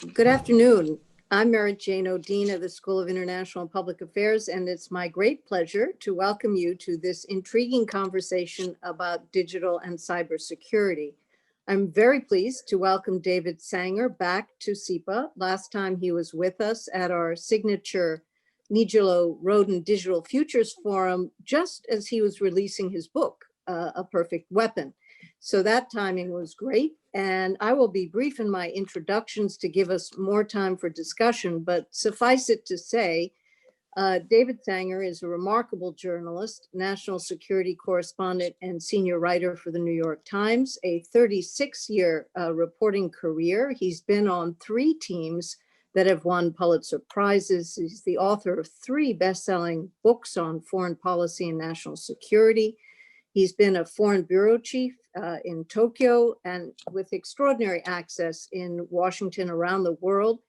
Good afternoon. I'm Merit Janow, Dean of the School of International and Public Affairs, and it's my great pleasure to welcome you to this intriguing conversation about digital and cybersecurity. I'm very pleased to welcome David Sanger back to SIPA. Last time he was with us at our signature Nigelo Roden Digital Futures Forum, just as he was releasing his book, A Perfect Weapon. So that timing was great. And I will be brief in my introductions to give us more time for discussion, but suffice it to say, David Sanger is a remarkable journalist, national security correspondent, and senior writer for the New York Times, a 36-year reporting career. He's been on 3 teams that have won Pulitzer Prizes. He's the author of 3 best-selling books on foreign policy and national security. He's been a foreign bureau chief in Tokyo and with extraordinary access in Washington around the world.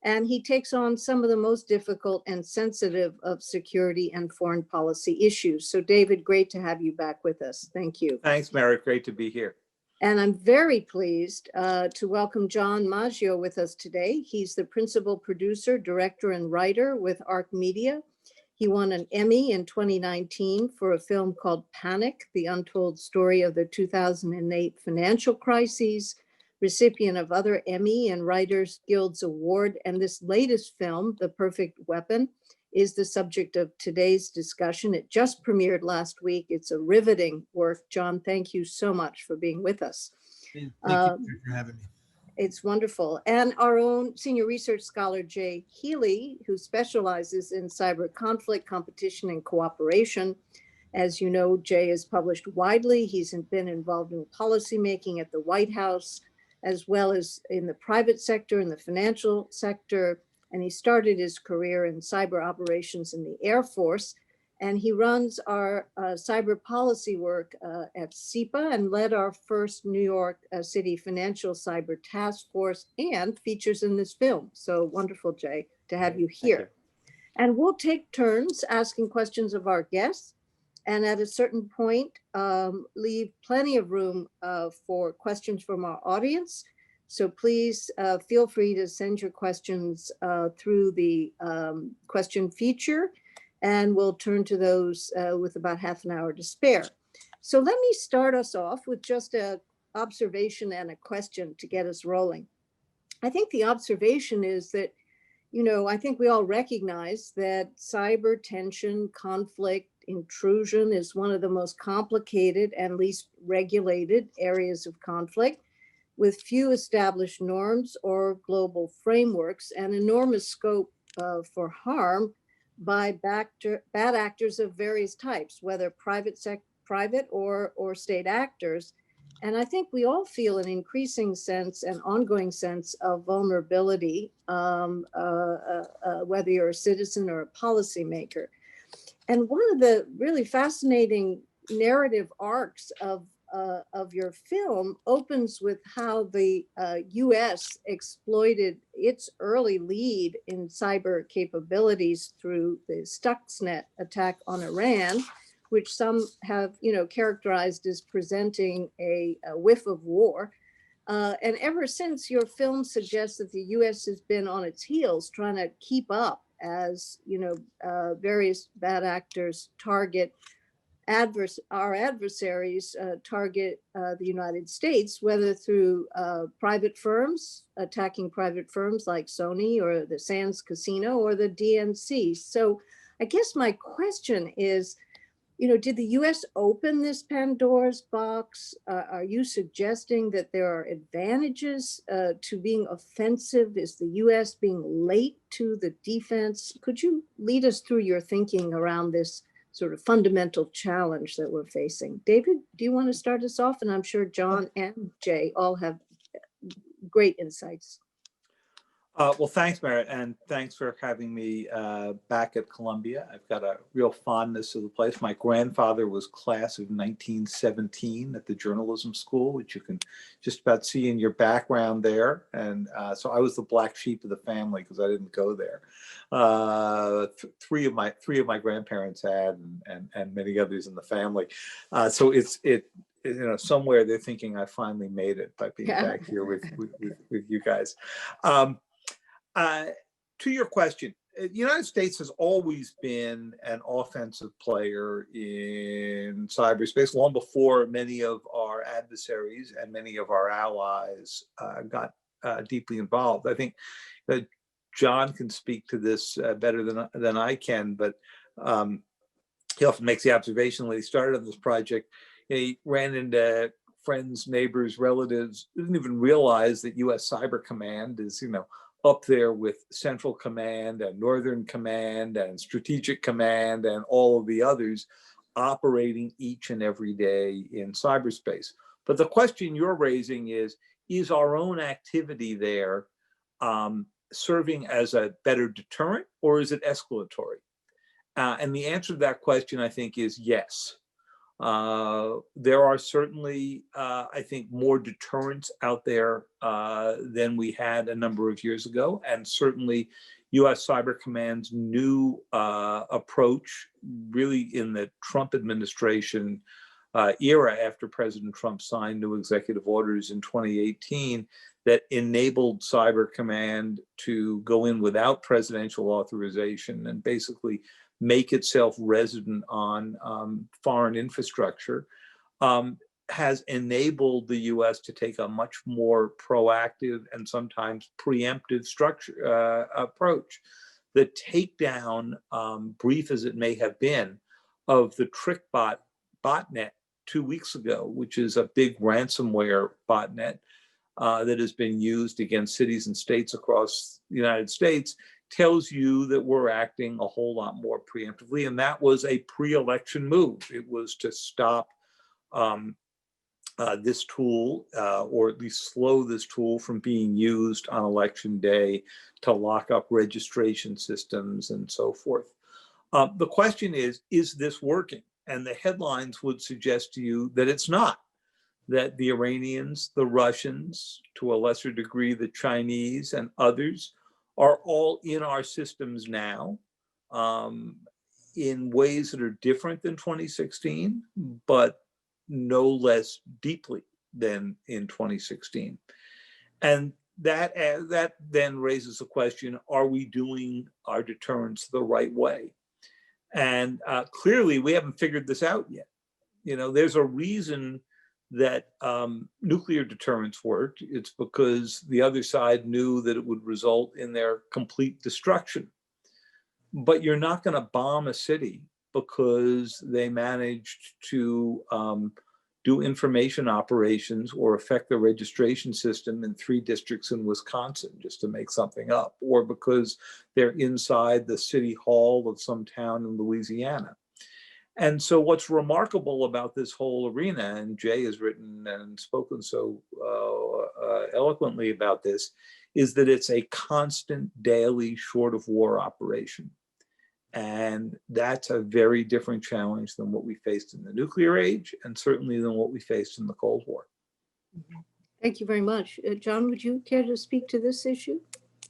And he takes on some of the most difficult and sensitive of security and foreign policy issues. So David, great to have you back with us. Thank you. Thanks, Merritt. Great to be here. And I'm very pleased to welcome John Maggio with us today. He's the principal producer, director, and writer with ARC Media. He won an Emmy in 2019 for a film called Panic, the untold story of the 2008 financial crises, recipient of other Emmy and Writers Guild's Award. And this latest film, The Perfect Weapon, is the subject of today's discussion. It just premiered last week. It's a riveting work. John, thank you so much for being with us. Thank you for having me. It's wonderful. And our own senior research scholar, Jason Healey, who specializes in cyber conflict, competition, and cooperation. As you know, Jay is published widely. He's been involved in policymaking at the White House, as well as in the private sector, in the financial sector. And he started his career in cyber operations in the Air Force. And he runs our cyber policy work at SIPA and led our first New York City financial cyber task force and features in this film. So wonderful, Jay, to have you here. And we'll take turns asking questions of our guests. And at a certain point, leave plenty of room for questions from our audience. So please feel free to send your questions through the question feature. And we'll turn to those with about half an hour to spare. So let me start us off with just an observation and a question to get us rolling. I think the observation is that, I think we all recognize that cyber tension, conflict, intrusion is one of the most complicated and least regulated areas of conflict, with few established norms or global frameworks and enormous scope for harm by bad actors of various types, whether private or state actors. And I think we all feel an increasing sense, an ongoing sense of vulnerability, whether you're a citizen or a policymaker. And one of the really fascinating narrative arcs of your film opens with how the US exploited its early lead in cyber capabilities through the Stuxnet attack on Iran, which some have characterized as presenting a whiff of war. And ever since, your film suggests that the US has been on its heels trying to keep up as various bad actors target our adversaries target the United States, whether through private firms, attacking private firms like Sony or the Sands Casino or the DNC. So I guess my question is, did the US open this Pandora's box? Are you suggesting that there are advantages to being offensive? Is the US being late to the defense? Could you lead us through your thinking around this sort of fundamental challenge that we're facing? David, do you want to start us off? And I'm sure John and Jay all have great insights. Well, thanks, Merritt, and thanks for having me back at Columbia. I've got a real fondness of the place. My grandfather was class of 1917 at the journalism school, which you can just about see in your background there. And so I was the black sheep of the family because I didn't go there. Three of my grandparents had, and many others in the family. So somewhere they're thinking I finally made it by being back here with you guys. Uh, to your question, the United States has always been an offensive player in cyberspace long before many of our adversaries and many of our allies got deeply involved. I think that John can speak to this better than I can, but he often makes the observation when he started on this project, he ran into friends, neighbors, relatives, didn't even realize that U.S. Cyber Command is, up there with Central Command and Northern Command and Strategic Command and all of the others operating each and every day in cyberspace. But the question you're raising is our own activity there serving as a better deterrent, or is it escalatory? And the answer to that question, I think, is yes. There are certainly, I think, more deterrents out there than we had a number of years ago. And certainly U.S. Cyber Command's new approach, really in the Trump administration era after President Trump signed new executive orders in 2018 that enabled Cyber Command to go in without presidential authorization and basically make itself resident on foreign infrastructure, has enabled the U.S. to take a much more proactive and sometimes preemptive approach. The takedown, brief as it may have been, of the TrickBot botnet 2 weeks ago, which is a big ransomware botnet that has been used against cities and states across the United States, tells you that we're acting a whole lot more preemptively. And that was a pre-election move. It was to stop this tool, or at least slow this tool from being used on election day to lock up registration systems and so forth. The question is this working? And the headlines would suggest to you that it's not, that the Iranians, the Russians, to a lesser degree, the Chinese and others are all in our systems now in ways that are different than 2016, but no less deeply than in 2016. And that then raises the question, are we doing our deterrence the right way? And clearly we haven't figured this out yet. There's a reason that nuclear deterrence worked. It's because the other side knew that it would result in their complete destruction. But you're not going to bomb a city because they managed to do information operations or affect the registration system in 3 districts in Wisconsin, just to make something up, or because they're inside the city hall of some town in Louisiana. And so what's remarkable about this whole arena, and Jay has written and spoken so eloquently about this, is that it's a constant daily short of war operation. And that's a very different challenge than what we faced in the nuclear age, and certainly than what we faced in the Cold War. Thank you very much. John, would you care to speak to this issue?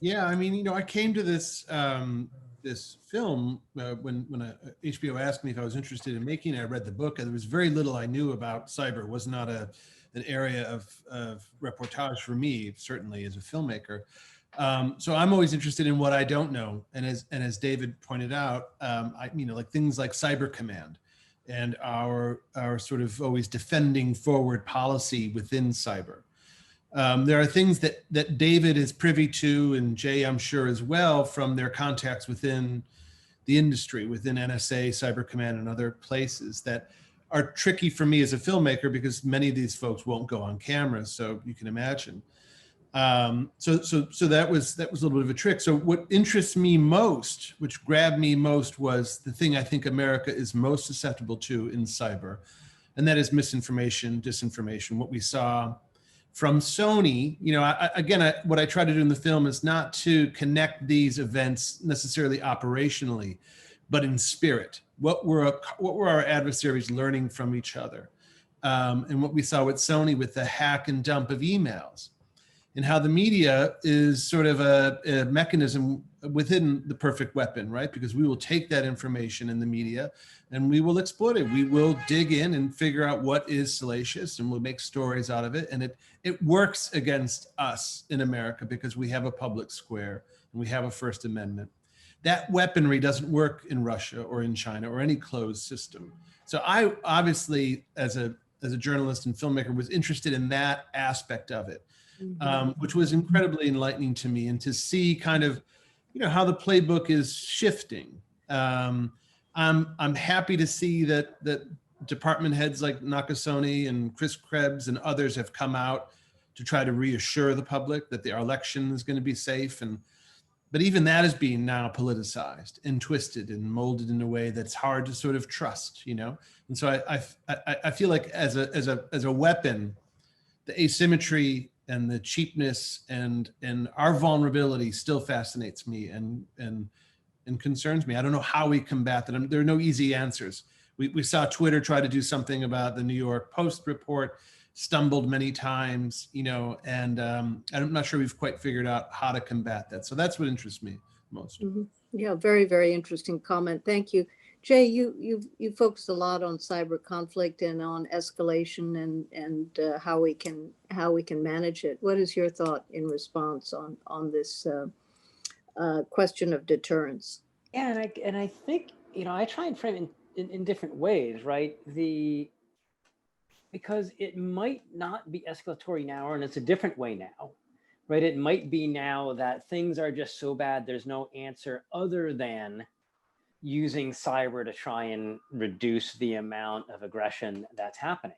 Yeah, I mean, I came to this this film when HBO asked me if I was interested in making it. I read the book, and there was very little I knew about cyber. It was not an area of reportage for me, certainly as a filmmaker. So I'm always interested in what I don't know. And as David pointed out, like things like Cyber Command and our sort of always defending forward policy within cyber. There are things that David is privy to, and Jay, I'm sure as well, from their contacts within the industry, within NSA, Cyber Command, and other places that are tricky for me as a filmmaker because many of these folks won't go on camera, so you can imagine. So that was a little bit of a trick. So what interests me most, which grabbed me most, was the thing I think America is most susceptible to in cyber, and that is misinformation, disinformation. What we saw from Sony, what I try to do in the film is not to connect these events necessarily operationally, but in spirit. What were our adversaries learning from each other? And what we saw with Sony with the hack and dump of emails. and how the media is sort of a mechanism within the perfect weapon, right? Because we will take that information in the media and we will exploit it. We will dig in and figure out what is salacious, and we'll make stories out of it. And it works against us in America because we have a public square and we have a First Amendment. That weaponry doesn't work in Russia or in China or any closed system. So I obviously, as a journalist and filmmaker, was interested in that aspect of it, which was incredibly enlightening to me, and to see kind of, how the playbook is shifting. I'm happy to see that department heads like Nakasone and Chris Krebs and others have come out to try to reassure the public that our election is going to be safe. But even that is being now politicized and twisted and molded in a way that's hard to sort of trust, And so I feel like as a weapon, the asymmetry and the cheapness and our vulnerability still fascinates me and concerns me. I don't know how we combat that. There are no easy answers. We saw Twitter try to do something about the New York Post report, stumbled many times, and I'm not sure we've quite figured out how to combat that. So that's what interests me most. Mm-hmm. Yeah, very, very interesting comment. Thank you. Jay, you focused a lot on cyber conflict and on escalation and how we can manage it. What is your thought in response on this question of deterrence? Yeah, and I think I try and frame it in different ways, right? Because it might not be escalatory now, and it's a different way now, right? It might be now that things are just so bad, there's no answer other than using cyber to try and reduce the amount of aggression that's happening.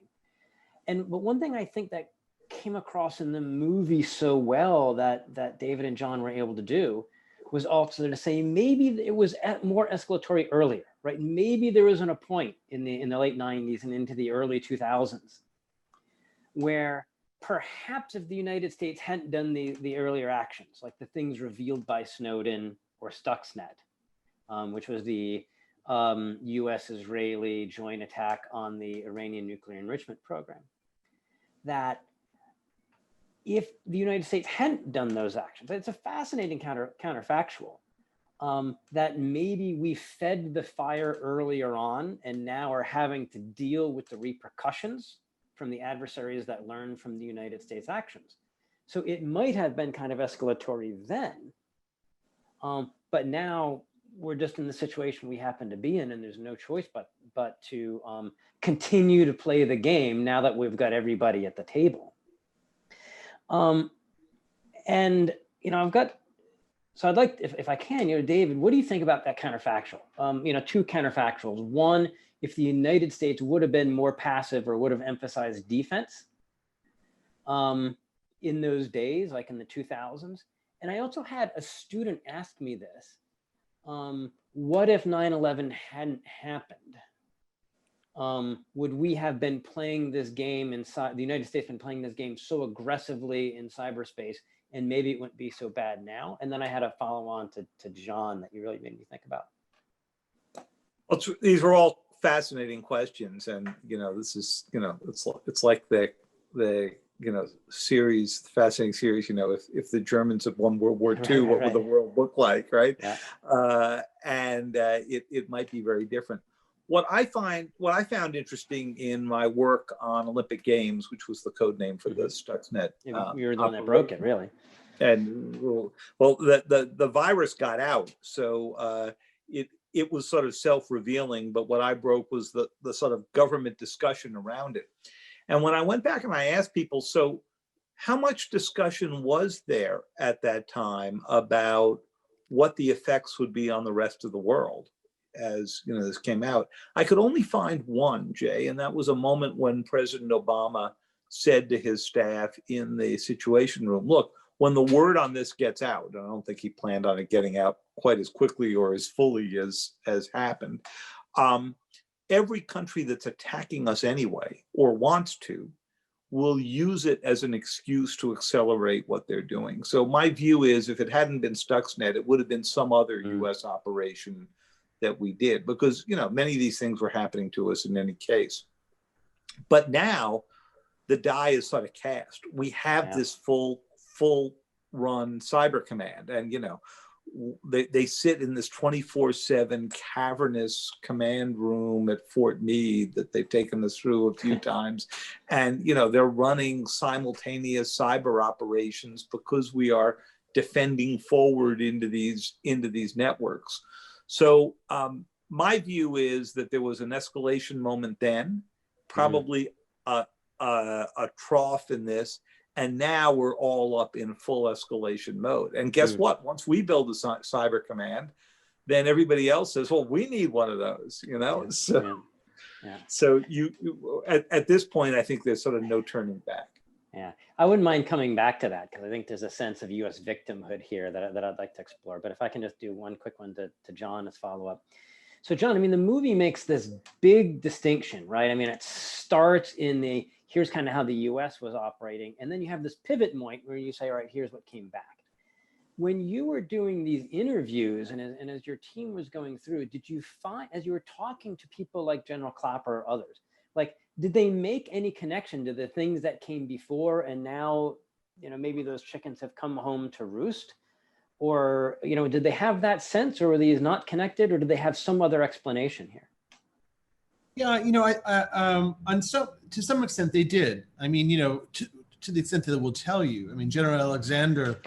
But one thing I think that came across in the movie so well that David and John were able to do was also to say maybe it was more escalatory earlier, right? Maybe there wasn't a point in the late 90s and into the early 2000s where perhaps if the United States hadn't done the earlier actions, like the things revealed by Snowden or Stuxnet, which was the US-Israeli joint attack on the Iranian nuclear enrichment program, that if the United States hadn't done those actions, it's a fascinating counterfactual, that maybe we fed the fire earlier on and now are having to deal with the repercussions from the adversaries that learned from the United States actions. So it might have been kind of escalatory then, but now we're just in the situation we happen to be in, and there's no choice but to continue to play the game now that we've got everybody at the table. I'd like, if I can, David, what do you think about that counterfactual? Two counterfactuals. One, if the United States would have been more passive or would have emphasized defense in those days, like in the 2000s. And I also had a student ask me this, what if 9/11 hadn't happened? Would we have been playing this game inside, the United States been playing this game so aggressively in cyberspace, and maybe it wouldn't be so bad now? And then I had a follow on to John that you really made me think about. Well, these were all fascinating questions, and this is it's like the series, the fascinating series. If the Germans had won World War II, what would the world look like, right? Yeah. It might be very different. What I found interesting in my work on Olympic Games, which was the code name for the Stuxnet, you were the one that broke it, really. And well, the virus got out, so it was sort of self-revealing. But what I broke was the sort of government discussion around it. And when I went back and I asked people, so how much discussion was there at that time about what the effects would be on the rest of the world as this came out? I could only find one, Jay, and that was a moment when President Obama said to his staff in the Situation Room, look, when the word on this gets out, and I don't think he planned on it getting out quite as quickly or as fully as happened, every country that's attacking us anyway, or wants to, will use it as an excuse to accelerate what they're doing. So my view is, if it hadn't been Stuxnet, it would have been some other US operation that we did, because many of these things were happening to us in any case. But now the die is sort of cast. We have this full full run cyber command. And, they sit in this 24/7 cavernous command room at Fort Meade that they've taken us through a few times. And, they're running simultaneous cyber operations because we are defending forward into these networks. So my view is that there was an escalation moment then, probably a trough in this. And now we're all up in full escalation mode. And guess what? Once we build a cyber command, then everybody else says, well, we need one of those, So at this point, I think there's sort of no turning back. Yeah, I wouldn't mind coming back to that because I think there's a sense of U.S. victimhood here that I'd like to explore. But if I can just do one quick one to John as follow-up. So John, I mean, the movie makes this big distinction, right? I mean, it starts in here's kind of how the US was operating. And then you have this pivot point where you say, all right, here's what came back. When you were doing these interviews and as your team was going through, did you find, as you were talking to people like General Clapper or others, like, did they make any connection to the things that came before and now, maybe those chickens have come home to roost? Or, did they have that sense, or were these not connected, or did they have some other explanation here? Yeah, to some extent they did. I mean, to the extent that it will tell you. I mean, General Alexander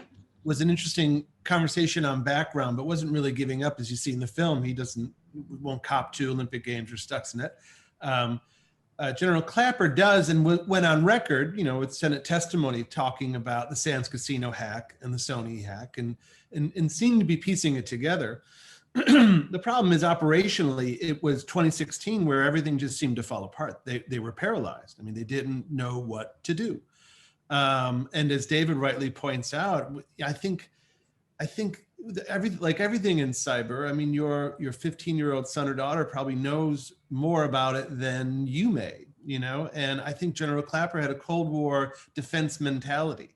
was an interesting conversation on background, but wasn't really giving up, as you see in the film. He won't cop to Olympic Games or Stuxnet. General Clapper does, and went on record, with Senate testimony talking about the Sands Casino hack and the Sony hack, and seemed to be piecing it together. The problem is operationally, it was 2016 where everything just seemed to fall apart. They were paralyzed. I mean, they didn't know what to do. And as David rightly points out, I think everything in cyber, I mean, your 15-year-old son or daughter probably knows more about it than you may, and I think General Clapper had a Cold War defense mentality.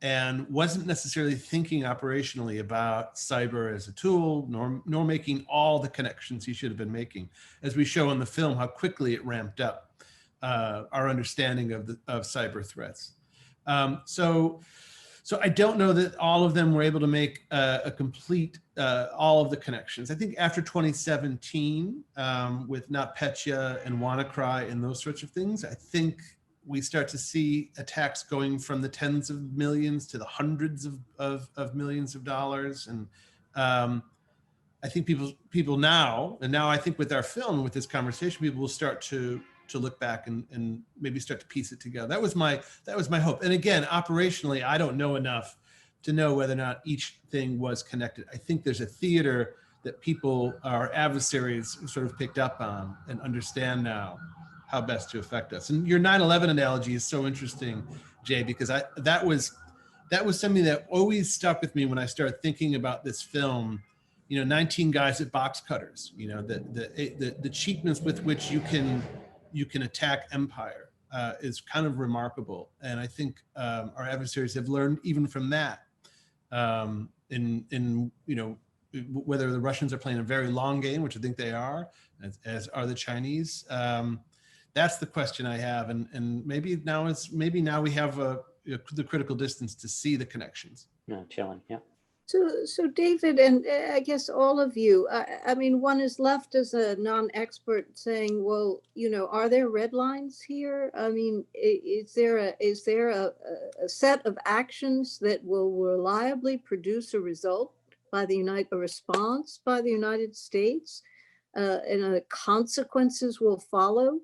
And wasn't necessarily thinking operationally about cyber as a tool, nor making all the connections he should have been making. As we show in the film, how quickly it ramped up our understanding of cyber threats. So I don't know that all of them were able to make a complete, all of the connections. I think after 2017, with NotPetya and WannaCry and those sorts of things, I think we start to see attacks going from the tens of millions to the hundreds of millions of dollars. And I think people now, and now I think with our film, with this conversation, people will start to look back and maybe start to piece it together. That was my hope. And again, operationally, I don't know enough to know whether or not each thing was connected. I think there's a theater that people, our adversaries, sort of picked up on and understand now how best to affect us. And your 9/11 analogy is so interesting, Jay, because that was something that always stuck with me when I started thinking about this film. 19 guys at box cutters. The cheapness with which you can attack empire is kind of remarkable. And I think our adversaries have learned even from that. Whether the Russians are playing a very long game, which I think they are, as are the Chinese. That's the question I have, and maybe now we have the critical distance to see the connections. No, chilling, yeah. So David, and I guess all of you, I mean, one is left as a non-expert saying, well, are there red lines here? I mean, is there a set of actions that will reliably produce a result by a response by the United States, and the consequences will follow?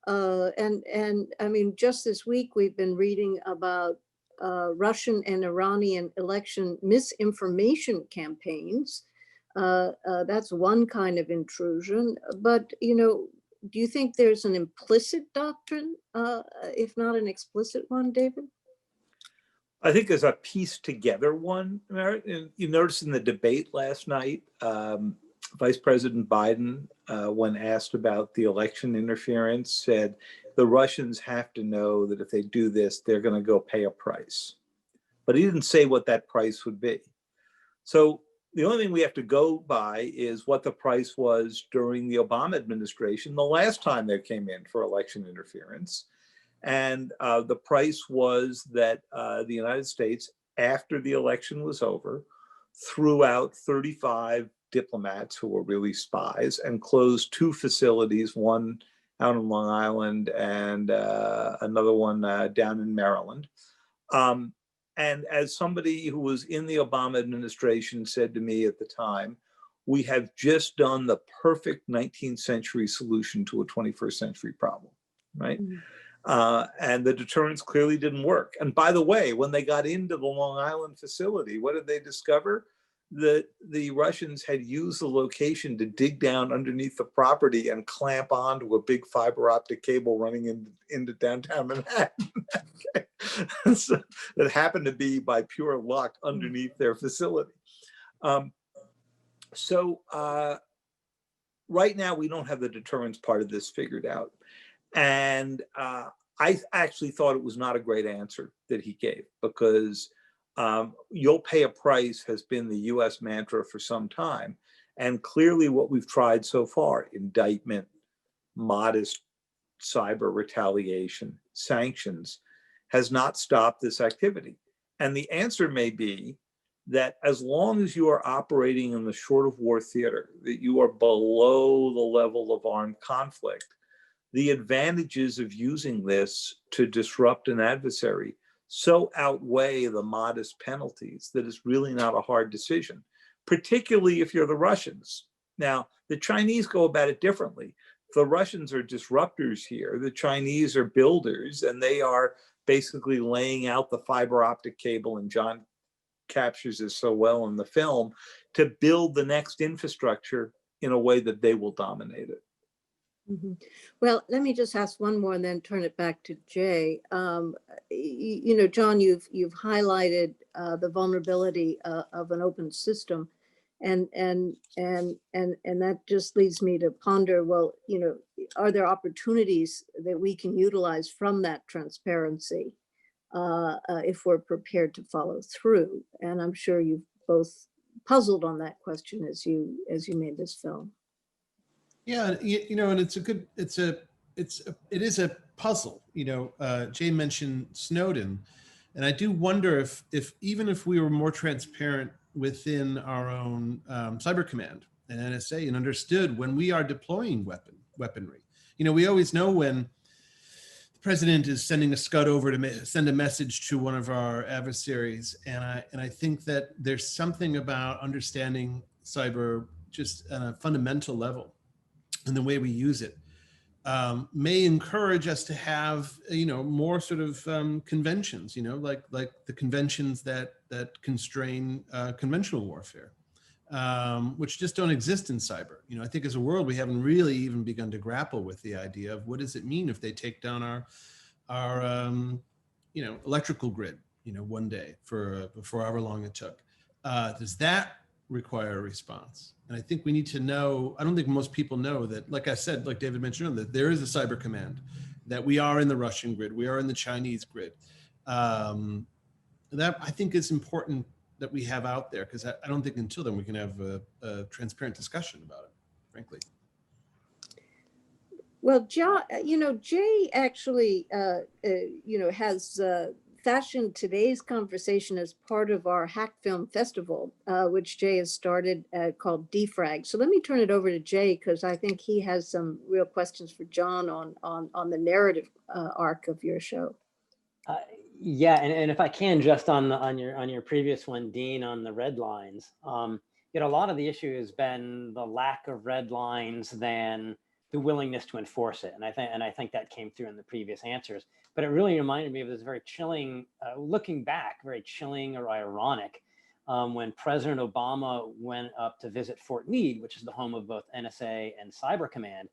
And I mean, just this week, we've been reading about Russian and Iranian election misinformation campaigns. That's one kind of intrusion. But, do you think there's an implicit doctrine, if not an explicit one, David? I think there's a piece together one, Merit. You noticed in the debate last night, Vice President Biden, when asked about the election interference, said the Russians have to know that if they do this, they're going to go pay a price. But he didn't say what that price would be. So the only thing we have to go by is what the price was during the Obama administration, the last time they came in for election interference. And the price was that the United States, after the election was over, threw out 35 diplomats who were really spies and closed 2 facilities, one out on Long Island and another one down in Maryland. And as somebody who was in the Obama administration said to me at the time, we have just done the perfect 19th century solution to a 21st century problem, right? And the deterrence clearly didn't work. And by the way, when they got into the Long Island facility, what did they discover? That the Russians had used the location to dig down underneath the property and clamp onto a big fiber optic cable running into downtown Manhattan. So that happened to be, by pure luck, underneath their facility. Right now, we don't have the deterrence part of this figured out. And I actually thought it was not a great answer that he gave, because you'll pay a price has been the US mantra for some time. And clearly what we've tried so far, indictment, modest cyber retaliation, sanctions, has not stopped this activity. And the answer may be that as long as you are operating in the short of war theater, that you are below the level of armed conflict, the advantages of using this to disrupt an adversary so outweigh the modest penalties that it's really not a hard decision, particularly if you're the Russians. Now, the Chinese go about it differently. The Russians are disruptors here. The Chinese are builders, and they are basically laying out the fiber optic cable, and John captures this so well in the film, to build the next infrastructure in a way that they will dominate it. Well, let me just ask one more and then turn it back to Jay. You know, John, you've highlighted the vulnerability of an open system, and that just leads me to ponder, well, you know, are there opportunities that we can utilize from that transparency if we're prepared to follow through? And I'm sure you've both puzzled on that question as you made this film. Yeah, you know, and it is a puzzle. You know, Jay mentioned Snowden, and I do wonder if even if we were more transparent within our own cyber command and NSA and understood when we are deploying weaponry. You know, we always know when the president is sending a Scud over to send a message to one of our adversaries, and I think that there's something about understanding cyber just on a fundamental level, and the way we use it may encourage us to have, you know, more sort of conventions, you know, like the conventions that constrain conventional warfare, which just don't exist in cyber. You know, I think as a world, we haven't really even begun to grapple with the idea of what does it mean if they take down our you know, electrical grid, you know, one day for however long it took. Does that require a response? And I think we need to know, I don't think most people know that, like I said, like David mentioned earlier, that there is a cyber command, that we are in the Russian grid, we are in the Chinese grid. That I think is important that we have out there, because I don't think until then we can have a transparent discussion about it, frankly. Well, John, you know, Jay actually, you know, has fashioned today's conversation as part of our Hack Film Festival, which Jay has started called Defrag. So let me turn it over to Jay, because I think he has some real questions for John on the narrative arc of your show. Yeah, and if I can, just on your previous one, Dean, on the red lines, you know, a lot of the issue has been the lack of red lines than the willingness to enforce it, and I think that came through in the previous answers. But it really reminded me of this very chilling, looking back, very chilling or ironic, when President Obama went up to visit Fort Meade, which is the home of both NSA and Cyber Command.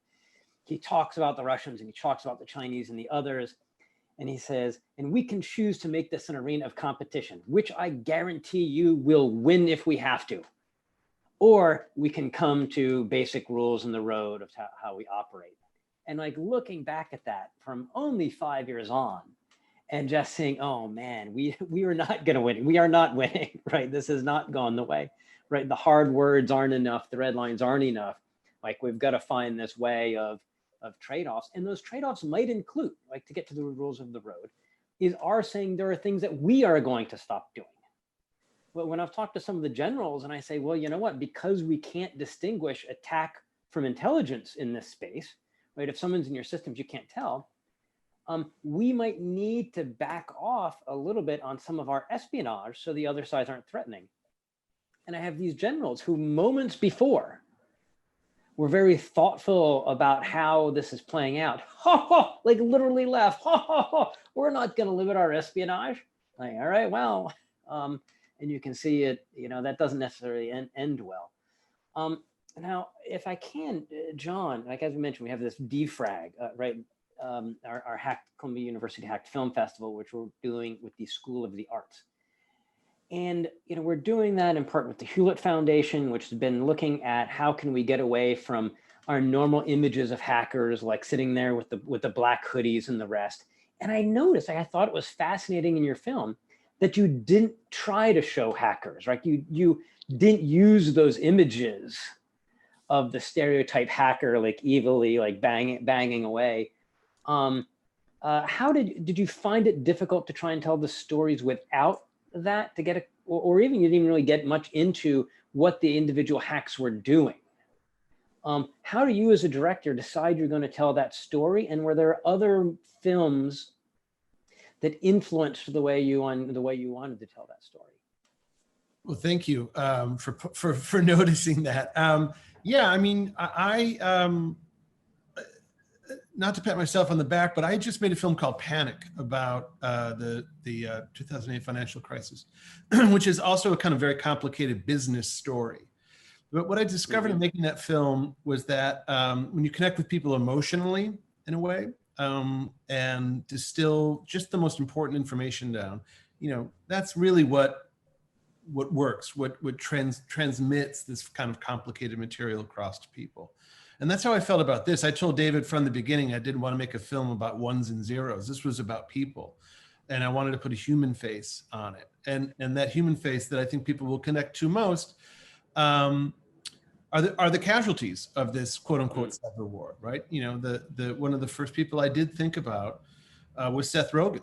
He talks about the Russians and he talks about the Chinese and the others. And he says, and we can choose to make this an arena of competition, which I guarantee you will win if we have to. Or we can come to basic rules in the road of how we operate. And like looking back at that from only 5 years on and just saying, oh man, we are not going to win. We are not winning, right? This has not gone the way, right? The hard words aren't enough. The red lines aren't enough. Like we've got to find this way of of trade-offs. And those trade-offs might include, like to get to the rules of the road, are saying there are things that we are going to stop doing. But when I've talked to some of the generals and I say, well, you know what, because we can't distinguish attack from intelligence in this space, right? If someone's in your systems, you can't tell. We might need to back off a little bit on some of our espionage so the other sides aren't threatening. And I have these generals who moments before were very thoughtful about how this is playing out. Like literally laugh. We're not going to limit our espionage. Like, all right, well, and you can see it, you know, that doesn't necessarily end well. Now, if I can, John, like as we mentioned, we have this defrag, right? Our hacked Columbia University Hacked Film Festival, which we're doing with the School of the Arts. And, you know, we're doing that in part with the Hewlett Foundation, which has been looking at how can we get away from our normal images of hackers, like sitting there with the black hoodies and the rest. And I noticed, I thought it was fascinating in your film that you didn't try to show hackers, right? You didn't use those images of the stereotype hacker, like evilly, like banging away. How did you find it difficult to try and tell the stories without that, to get or even you didn't really get much into what the individual hacks were doing? How do you as a director decide you're going to tell that story, and were there other films that influenced the way you wanted to tell that story? Well, thank you for noticing that. Yeah, I mean, I not to pat myself on the back, but I just made a film called Panic about the 2008 financial crisis, which is also a kind of very complicated business story. But what I discovered in making that film was that when you connect with people emotionally in a way, and distill just the most important information down, you know, that's really what works, what transmits this kind of complicated material across to people. And that's how I felt about this. I told David from the beginning, I didn't want to make a film about ones and zeros. This was about people. And I wanted to put a human face on it. And that human face that I think people will connect to most are the casualties of this quote unquote cyber war, right? You know, the one of the first people I did think about was Seth Rogen.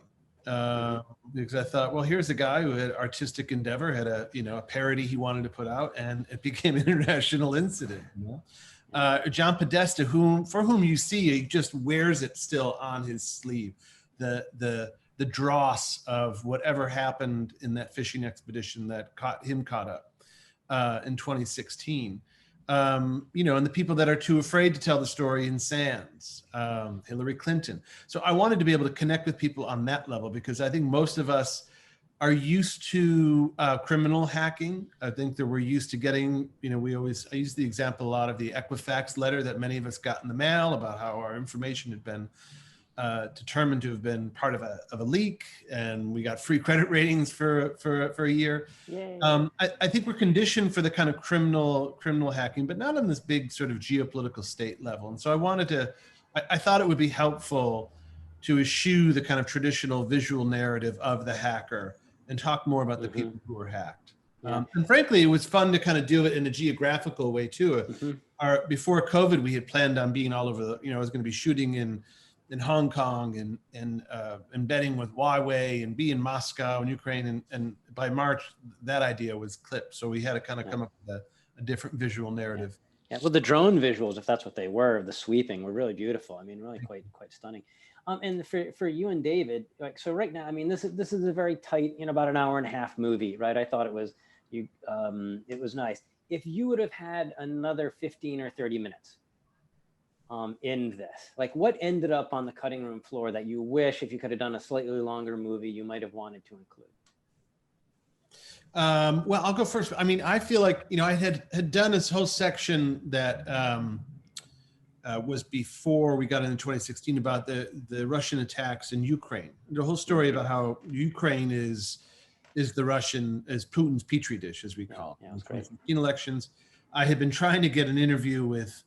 Because I thought, well, here's a guy who had artistic endeavor, had a parody he wanted to put out, and it became an international incident. You know? John Podesta, for whom you see, he just wears it still on his sleeve. The dross of whatever happened in that fishing expedition that caught up in 2016. And the people that are too afraid to tell the story in Sands, Hillary Clinton. So I wanted to be able to connect with people on that level, because I think most of us are used to criminal hacking. I think that we're used to getting, I use the example a lot of the Equifax letter that many of us got in the mail about how our information had been determined to have been part of a leak, and we got free credit ratings for a year. I think we're conditioned for the kind of criminal hacking, but not on this big sort of geopolitical state level. And so I thought it would be helpful to eschew the kind of traditional visual narrative of the hacker and talk more about the people who were hacked. And frankly, it was fun to kind of do it in a geographical way too. Before COVID, we had planned on being all over I was going to be shooting in Hong Kong and embedding with Huawei and be in Moscow and Ukraine. And by March, that idea was clipped. So we had to kind of come up with a different visual narrative. Yeah, well, the drone visuals, if that's what they were, the sweeping, were really beautiful. I mean, really quite stunning. And for you and David, like, so right now, I mean, this is a very tight, about an hour and a half movie, right? I thought it was nice. If you would have had another 15 or 30 minutes in this, like, what ended up on the cutting room floor that you wish, if you could have done a slightly longer movie, you might have wanted to include? Well, I'll go first. I mean, I feel like, I had done this whole section that was before we got into 2016 about the Russian attacks in Ukraine. The whole story about how Ukraine is Putin's petri dish, as we call it. In the 2016 elections. I had been trying to get an interview with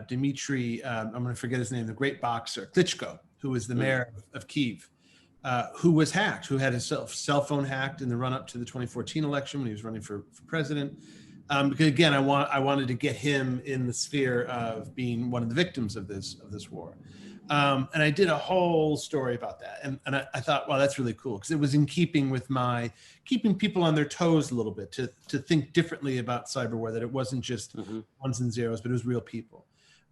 Dmitry, I'm going to forget his name, the great boxer, Klitschko, who was the mayor of Kyiv. Who was hacked, who had his cell phone hacked in the run-up to the 2014 election when he was running for president. Because again, I wanted to get him in the sphere of being one of the victims of this war. And I did a whole story about that. And I thought, wow, that's really cool, because it was in keeping with my keeping people on their toes a little bit, to think differently about cyber war, that it wasn't just ones and zeros, but it was real people.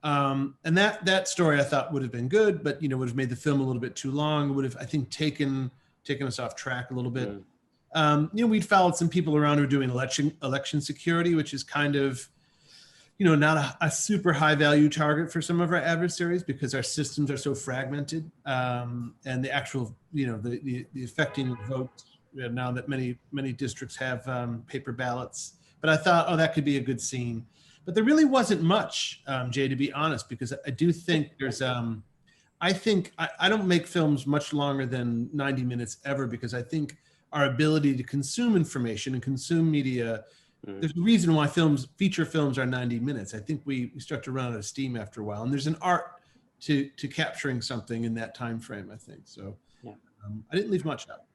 And that story I thought would have been good, but would have made the film a little bit too long. It would have, I think, taken us off track a little bit. We'd followed some people around who are doing election security, which is kind of not a super high value target for some of our adversaries, because our systems are so fragmented, and the actual, the affecting of votes, now that many districts have paper ballots. But I thought, oh, that could be a good scene. But there really wasn't much, Jay, to be honest, because I do think there's, I don't make films much longer than 90 minutes ever, because I think our ability to consume information and consume media, there's a reason why feature films are 90 minutes. I think we start to run out of steam after a while, and there's an art to capturing something in that time frame, I think. So I didn't leave much out.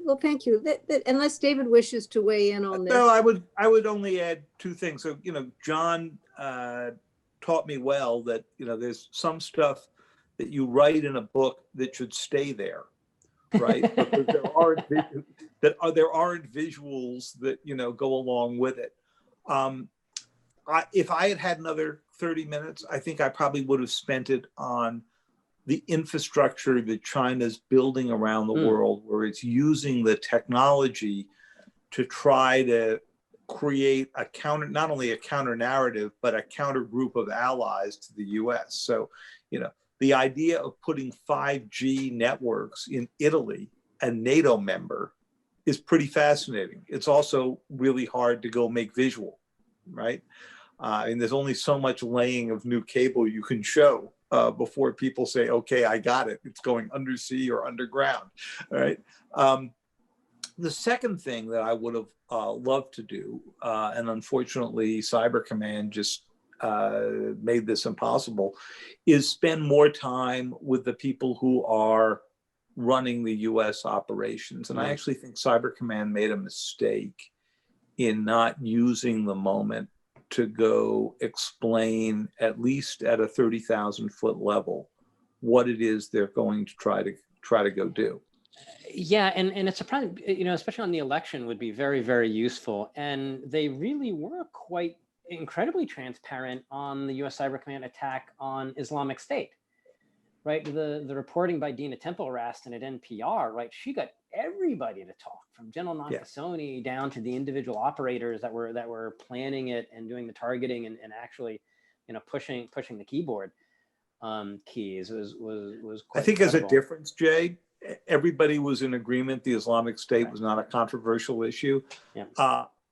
Well, thank you. Unless David wishes to weigh in on this. No, I would only add two things. So, John taught me well that, there's some stuff that you write in a book that should stay there, right? Because there aren't visuals that, go along with it. If I had had another 30 minutes, I think I probably would have spent it on the infrastructure that China's building around the world, where it's using the technology to try to create not only a counter narrative, but a counter group of allies to the US. So, the idea of putting 5G networks in Italy, a NATO member, is pretty fascinating. It's also really hard to go make visual, right? And there's only so much laying of new cable you can show before people say, okay, I got it. It's going undersea or underground, right? The second thing that I would have loved to do, and unfortunately Cyber Command just made this impossible, is spend more time with the people who are running the US operations. And I actually think Cyber Command made a mistake in not using the moment to go explain, at least at a 30,000 foot level, what it is they're going to try to go do. Yeah, and it's surprising, especially on the election, would be very, very useful. And they really were quite incredibly transparent on the US Cyber Command attack on Islamic State, right? The reporting by Dina Temple-Raston at NPR, right? She got everybody to talk, from General Nakasone down to the individual operators that were planning it and doing the targeting and actually, pushing the keyboard keys was quite I think incredible. as a difference, Jay, everybody was in agreement the Islamic State was not a controversial issue.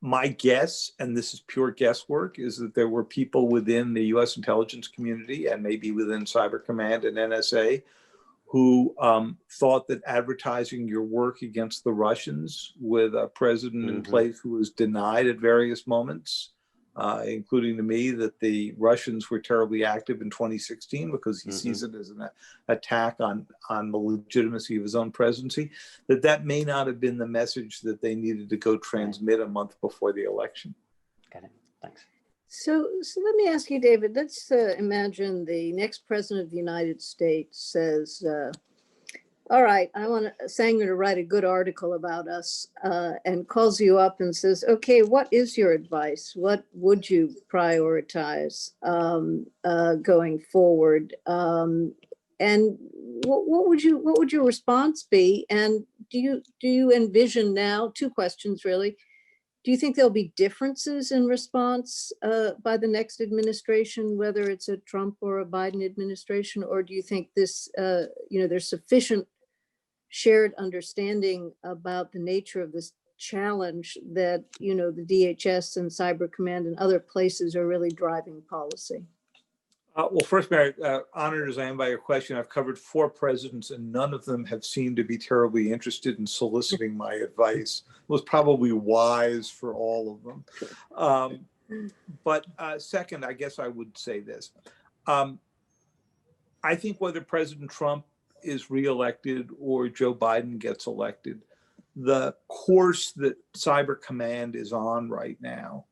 My guess, and this is pure guesswork, is that there were people within the US intelligence community and maybe within Cyber Command and NSA who thought that advertising your work against the Russians with a president in place who was denied at various moments, including to me, that the Russians were terribly active in 2016 because he sees it as an attack on the legitimacy of his own presidency, that may not have been the message that they needed to go transmit a month before the election. Got it. Thanks. So let me ask you, David, let's imagine the next president of the United States says, all right, I want Sanger to write a good article about us, and calls you up and says, okay, what is your advice? What would you prioritize going forward? And what would your response be? And do you envision now, two questions really, do you think there'll be differences in response by the next administration, whether it's a Trump or a Biden administration, or do you think this, there's sufficient shared understanding about the nature of this challenge that, the DHS and Cyber Command and other places are really driving policy? Well, first, Mary, honored as I am by your question, I've covered 4 presidents and none of them have seemed to be terribly interested in soliciting my advice. It was probably wise for all of them. But second, I guess I would say this. I think whether President Trump is reelected or Joe Biden gets elected, the course that Cyber Command is on right now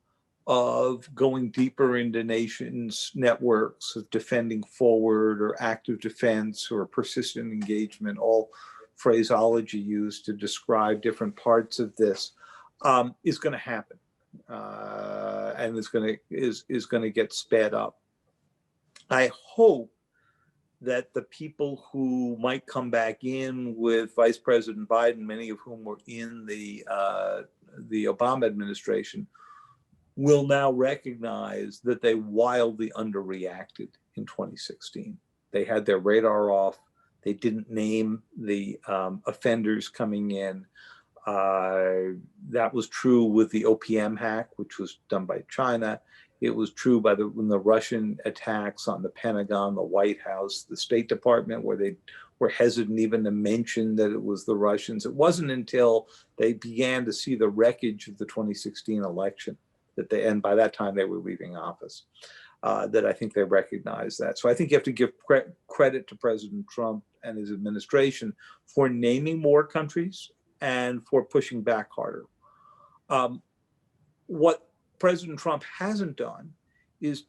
of going deeper into nations' networks, of defending forward or active defense or persistent engagement, all phraseology used to describe different parts of this, is going to happen, and is going to get sped up. I hope that the people who might come back in with Vice President Biden, many of whom were in the Obama administration, will now recognize that they wildly underreacted in 2016. They had their radar off. They didn't name the offenders coming in. That was true with the OPM hack, which was done by China. It was true when the Russian attacks on the Pentagon, the White House, the State Department, where they were hesitant even to mention that it was the Russians. It wasn't until they began to see the wreckage of the 2016 election and by that time they were leaving office, that I think they recognized that. So I think you have to give credit to President Trump and his administration for naming more countries and for pushing back harder. What President Trump hasn't done is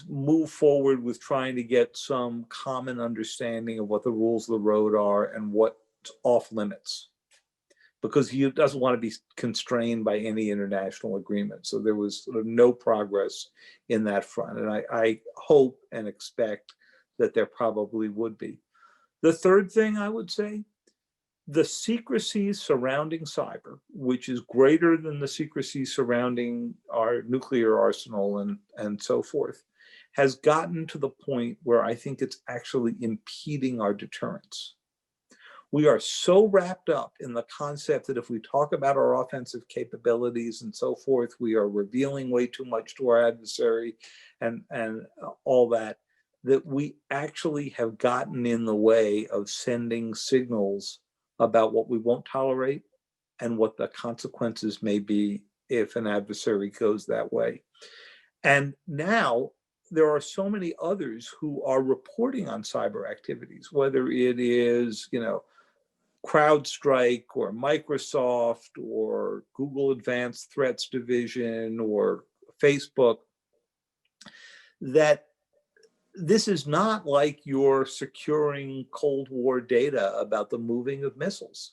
move forward with trying to get some common understanding of what the rules of the road are and what's off limits, because he doesn't want to be constrained by any international agreement. So there was sort of no progress in that front. And I hope and expect that there probably would be. The third thing I would say, the secrecy surrounding cyber, which is greater than the secrecy surrounding our nuclear arsenal and so forth, has gotten to the point where I think it's actually impeding our deterrence. We are so wrapped up in the concept that if we talk about our offensive capabilities and so forth, we are revealing way too much to our adversary and all that, that we actually have gotten in the way of sending signals about what we won't tolerate and what the consequences may be if an adversary goes that way. And now there are so many others who are reporting on cyber activities, whether it is, CrowdStrike or Microsoft or Google Advanced Threats Division or Facebook, that this is not like you're securing Cold War data about the moving of missiles.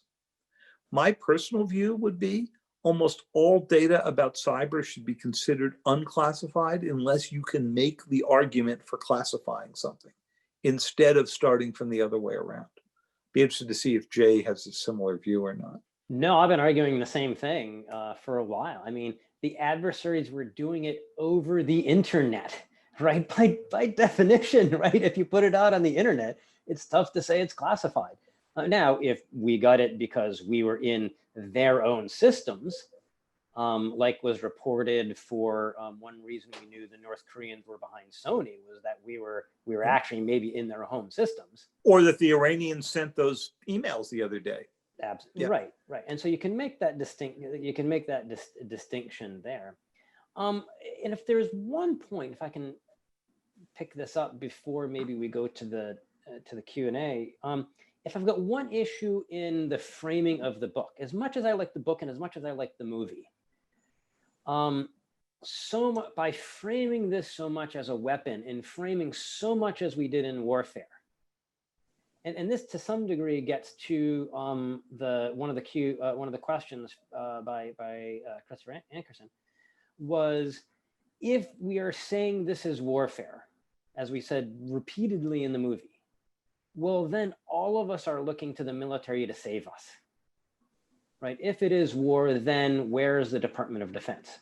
My personal view would be almost all data about cyber should be considered unclassified unless you can make the argument for classifying something instead of starting from the other way around. Be interested to see if Jay has a similar view or not. No, I've been arguing the same thing for a while. I mean, the adversaries were doing it over the internet, right? By definition, right? If you put it out on the internet, it's tough to say it's classified. Now, if we got it because we were in their own systems, like was reported for one reason we knew the North Koreans were behind Sony was that we were actually maybe in their home systems. Or that the Iranians sent those emails the other day. Absolutely. Yeah. Right. And so you can make that distinction there. And if there's one point, if I can pick this up before maybe we go to the Q&A, if I've got one issue in the framing of the book, as much as I like the book and as much as I like the movie, so much by framing this so much as a weapon and framing so much as we did in warfare, and this to some degree gets to one of the questions by Christopher Ankerson was, if we are saying this is warfare, as we said repeatedly in the movie, well, then all of us are looking to the military to save us, right? If it is war, then where's the Department of Defense?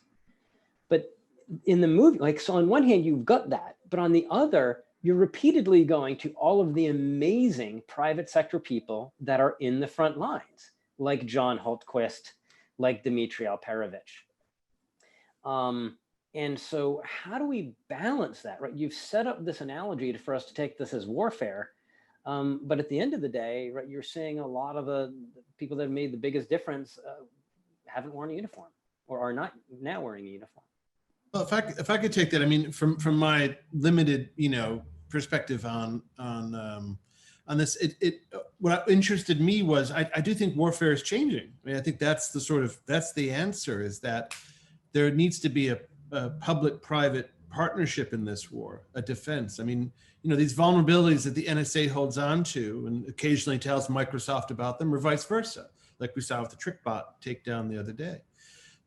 But in the movie, so on one hand, you've got that, but on the other, you're repeatedly going to all of the amazing private sector people that are in the front lines, like John Hultquist, like Dmitry Alperovich. And so how do we balance that, right? You've set up this analogy for us to take this as warfare. But at the end of the day, right, you're seeing a lot of the people that have made the biggest difference haven't worn a uniform or are not now wearing a uniform. Well, if I could take that, I mean, from my limited, perspective on on this. What interested me was I do think warfare is changing. I mean, I think that's the answer, is that there needs to be a public-private partnership in this war, a defense. I mean, these vulnerabilities that the NSA holds on to and occasionally tells Microsoft about them, or vice versa, like we saw with the TrickBot takedown the other day.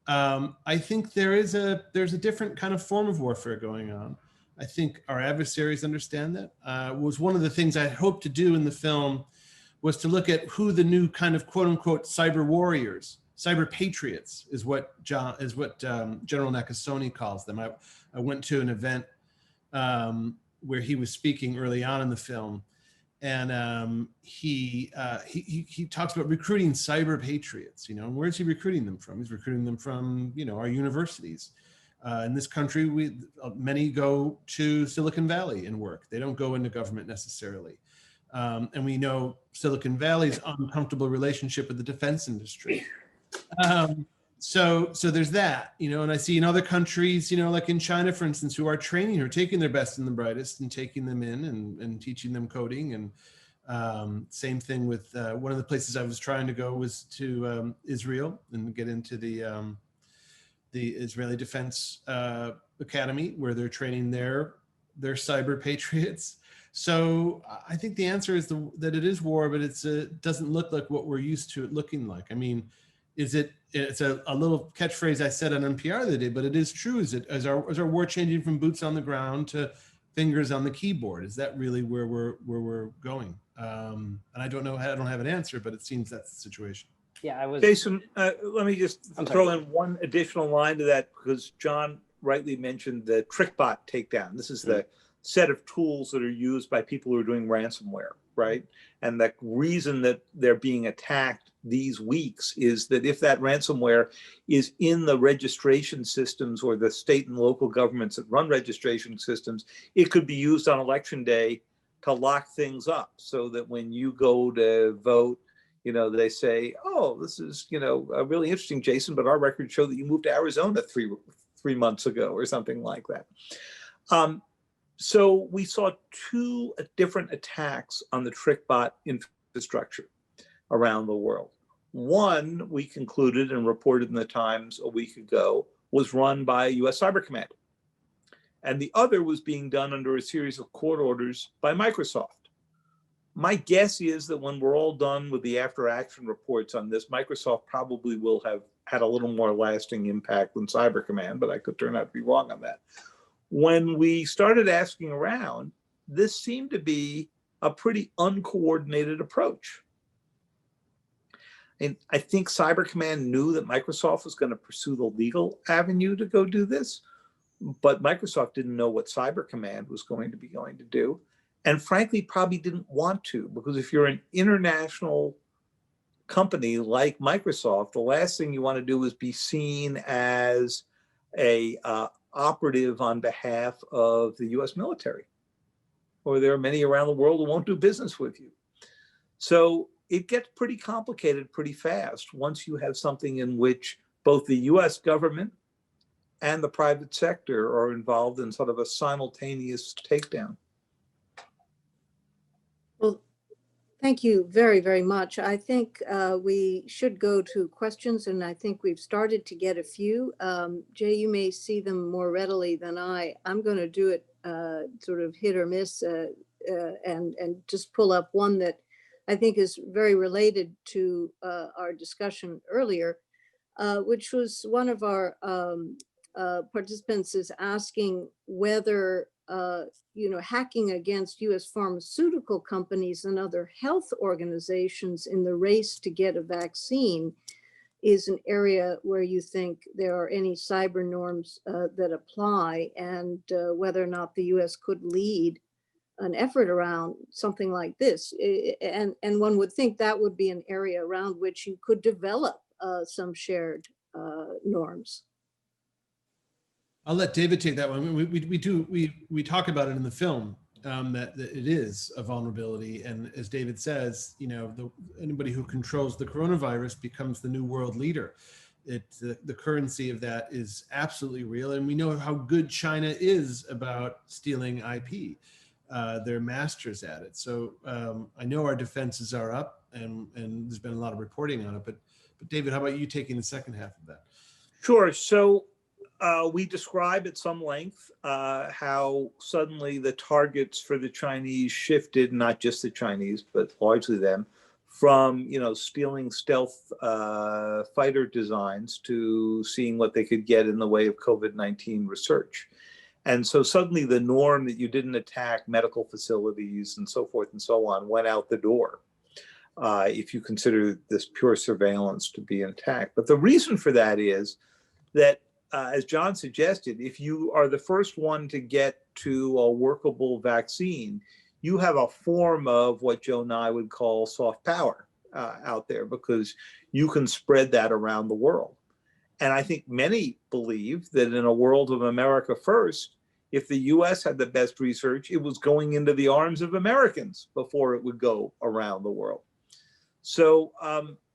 I think there's a different kind of form of warfare going on. I think our adversaries understand that. Was one of the things I hoped to do in the film was to look at who the new kind of quote unquote cyber warriors, cyber patriots is what General Nakasone calls them. I went to an event where he was speaking early on in the film, and he talks about recruiting cyber patriots. And where's he recruiting them from? He's recruiting them from our universities. In this country, many go to Silicon Valley and work. They don't go into government necessarily. And we know Silicon Valley's uncomfortable relationship with the defense industry. So there's that, and I see in other countries, like in China, for instance, who are taking their best and the brightest and taking them in and teaching them coding. And same thing with one of the places I was trying to go was to Israel and get into the Israeli Defense Academy, where they're training their cyber patriots. So I think the answer is that it is war, but it doesn't look like what we're used to it looking like. I mean, it's a little catchphrase I said on NPR the other day, but it is true. Is our war changing from boots on the ground to fingers on the keyboard? Is that really where we're going? And I don't know. I don't have an answer, but it seems that's the situation. Yeah, Jason, let me just throw in one additional line to that, because John rightly mentioned the TrickBot takedown. This is the set of tools that are used by people who are doing ransomware, right? And the reason that they're being attacked these weeks is that if that ransomware is in the registration systems or the state and local governments that run registration systems, it could be used on election day to lock things up, so that when you go to vote, they say, oh, this is, really interesting, Jason, but our records show that you moved to Arizona three months ago, or something like that. So we saw two different attacks on the TrickBot infrastructure around the world. One, we concluded and reported in the Times a week ago, was run by US Cyber Command. And the other was being done under a series of court orders by Microsoft. My guess is that when we're all done with the after action reports on this, Microsoft probably will have had a little more lasting impact than Cyber Command, but I could turn out to be wrong on that. When we started asking around, this seemed to be a pretty uncoordinated approach. And I think Cyber Command knew that Microsoft was going to pursue the legal avenue to go do this, but Microsoft didn't know what Cyber Command was going to do. And frankly, probably didn't want to, because if you're an international company like Microsoft, the last thing you want to do is be seen as a operative on behalf of the US military, or there are many around the world who won't do business with you. So it gets pretty complicated pretty fast once you have something in which both the US government and the private sector are involved in sort of a simultaneous takedown. Well, thank you very, very much. I think we should go to questions, and I think we've started to get a few. Jay, you may see them more readily than I. I'm going to do it sort of hit or miss and just pull up one that I think is very related to our discussion earlier, which was one of our participants is asking whether hacking against US pharmaceutical companies and other health organizations in the race to get a vaccine is an area where you think there are any cyber norms that apply, and whether or not the US could lead an effort around something like this. And one would think that would be an area around which you could develop some shared norms. I'll let David take that one. We talk about it in the film, that it is a vulnerability, and as David says, anybody who controls the coronavirus becomes the new world leader. The currency of that is absolutely real, and we know how good China is about stealing IP. they're masters at it. So I know our defenses are up, and there's been a lot of reporting on it. But David, how about you taking the second half of that? Sure. So we describe at some length how suddenly the targets for the Chinese shifted, not just the Chinese, but largely them, from stealing stealth fighter designs to seeing what they could get in the way of COVID-19 research. And so suddenly the norm that you didn't attack medical facilities and so forth and so on went out the door, if you consider this pure surveillance to be an attack. But the reason for that is that, as John suggested, if you are the first one to get to a workable vaccine, you have a form of what Joe and I would call soft power out there, because you can spread that around the world. And I think many believe that in a world of America first, if the US had the best research, it was going into the arms of Americans before it would go around the world. So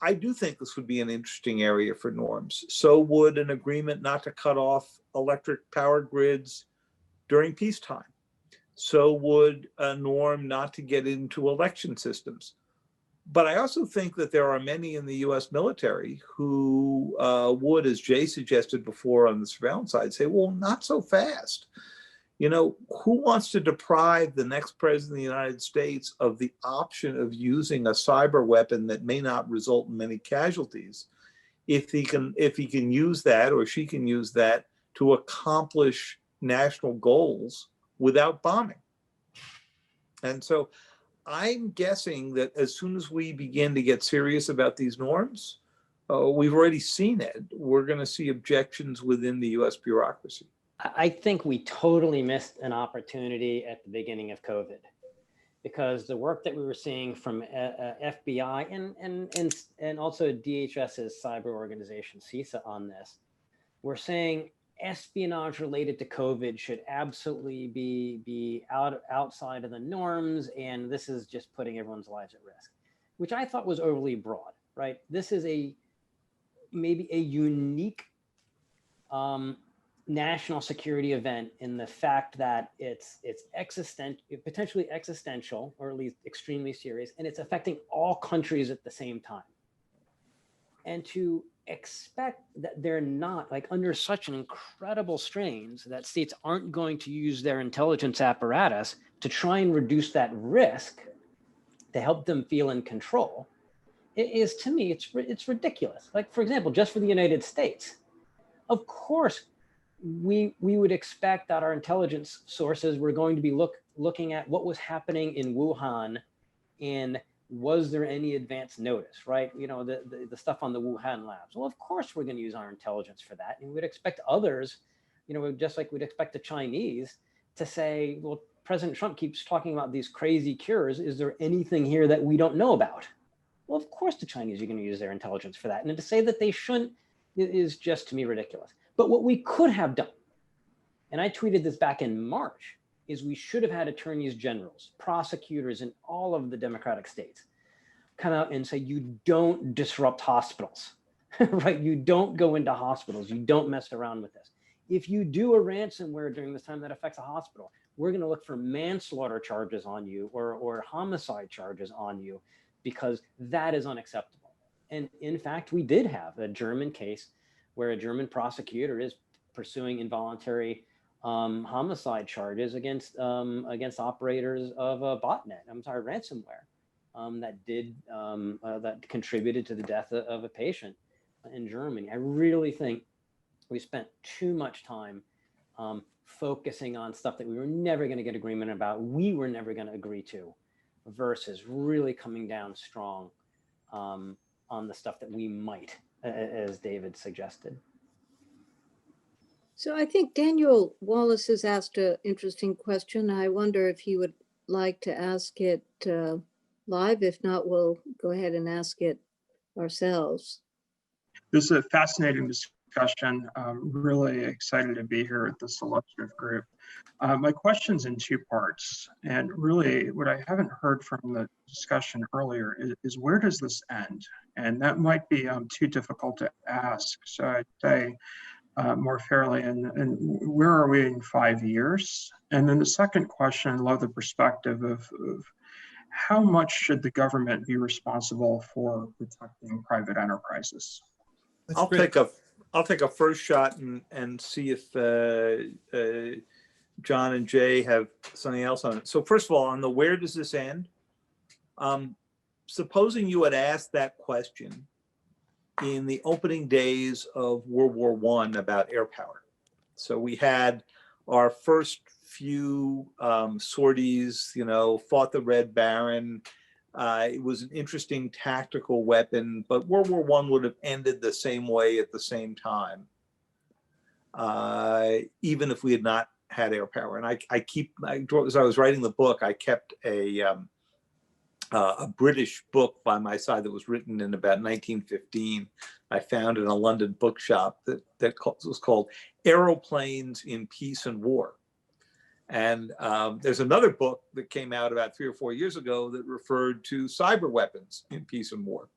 I do think this would be an interesting area for norms. So would an agreement not to cut off electric power grids during peacetime. So would a norm not to get into election systems. But I also think that there are many in the US military who would, as Jay suggested before on the surveillance side, say, well, not so fast. Who wants to deprive the next president of the United States of the option of using a cyber weapon that may not result in many casualties if he can use that, or she can use that, to accomplish national goals without bombing? And so I'm guessing that as soon as we begin to get serious about these norms, we've already seen it. We're going to see objections within the US bureaucracy. I think we totally missed an opportunity at the beginning of COVID, because the work that we were seeing from FBI and also DHS's cyber organization, CISA, on this, we're saying espionage related to COVID should absolutely be outside of the norms, and this is just putting everyone's lives at risk, which I thought was overly broad, right? This is maybe a unique national security event in the fact that it's potentially existential, or at least extremely serious, and it's affecting all countries at the same time. And to expect that they're not, like, under such an incredible strains, that states aren't going to use their intelligence apparatus to try and reduce that risk, to help them feel in control, it is, to me, it's ridiculous. Like, for example, just for the United States, of course, we would expect that our intelligence sources were going to be looking at what was happening in Wuhan, and was there any advance notice, right? The stuff on the Wuhan labs. Well, of course, we're going to use our intelligence for that. And we'd expect others, just like we'd expect the Chinese to say, well, President Trump keeps talking about these crazy cures. Is there anything here that we don't know about? Well, of course, the Chinese are going to use their intelligence for that. And to say that they shouldn't is just, to me, ridiculous. But what we could have done, and I tweeted this back in March, is we should have had attorneys generals, prosecutors in all of the Democratic states come out and say, you don't disrupt hospitals, right? You don't go into hospitals. You don't mess around with this. If you do a ransomware during this time that affects a hospital, we're going to look for manslaughter charges on you, or homicide charges on you, because that is unacceptable. And in fact, we did have a German case where a German prosecutor is pursuing involuntary homicide charges against operators of a ransomware that contributed to the death of a patient in Germany. I really think we spent too much time focusing on stuff that we were never going to get agreement about, we were never going to agree to, versus really coming down strong on the stuff that we might, as David suggested. So I think Daniel Wallace has asked an interesting question. I wonder if he would like to ask it live. If not, we'll go ahead and ask it ourselves. This is a fascinating discussion. I'm really excited to be here at this illustrative group. My question's in two parts, and really what I haven't heard from the discussion earlier is where does this end? And that might be too difficult to ask. So I'd say, more fairly? And where are we in 5 years? And then the second question, I love the perspective of how much should the government be responsible for protecting private enterprises? That's I'll great. take a first shot and see if John and Jay have something else on it. So first of all, on the where does this end? Supposing you had asked that question in the opening days of World War I about air power. So we had our first few sorties, you know, fought the Red Baron. It was an interesting tactical weapon, but World War I would have ended the same way at the same time, even if we had not had air power. And as I was writing the book, I kept a British book by my side that was written in about 1915. I found in a London bookshop that was called Aeroplanes in Peace and War. And there's another book that came out about 3 or 4 years ago that referred to cyber weapons in peace and war.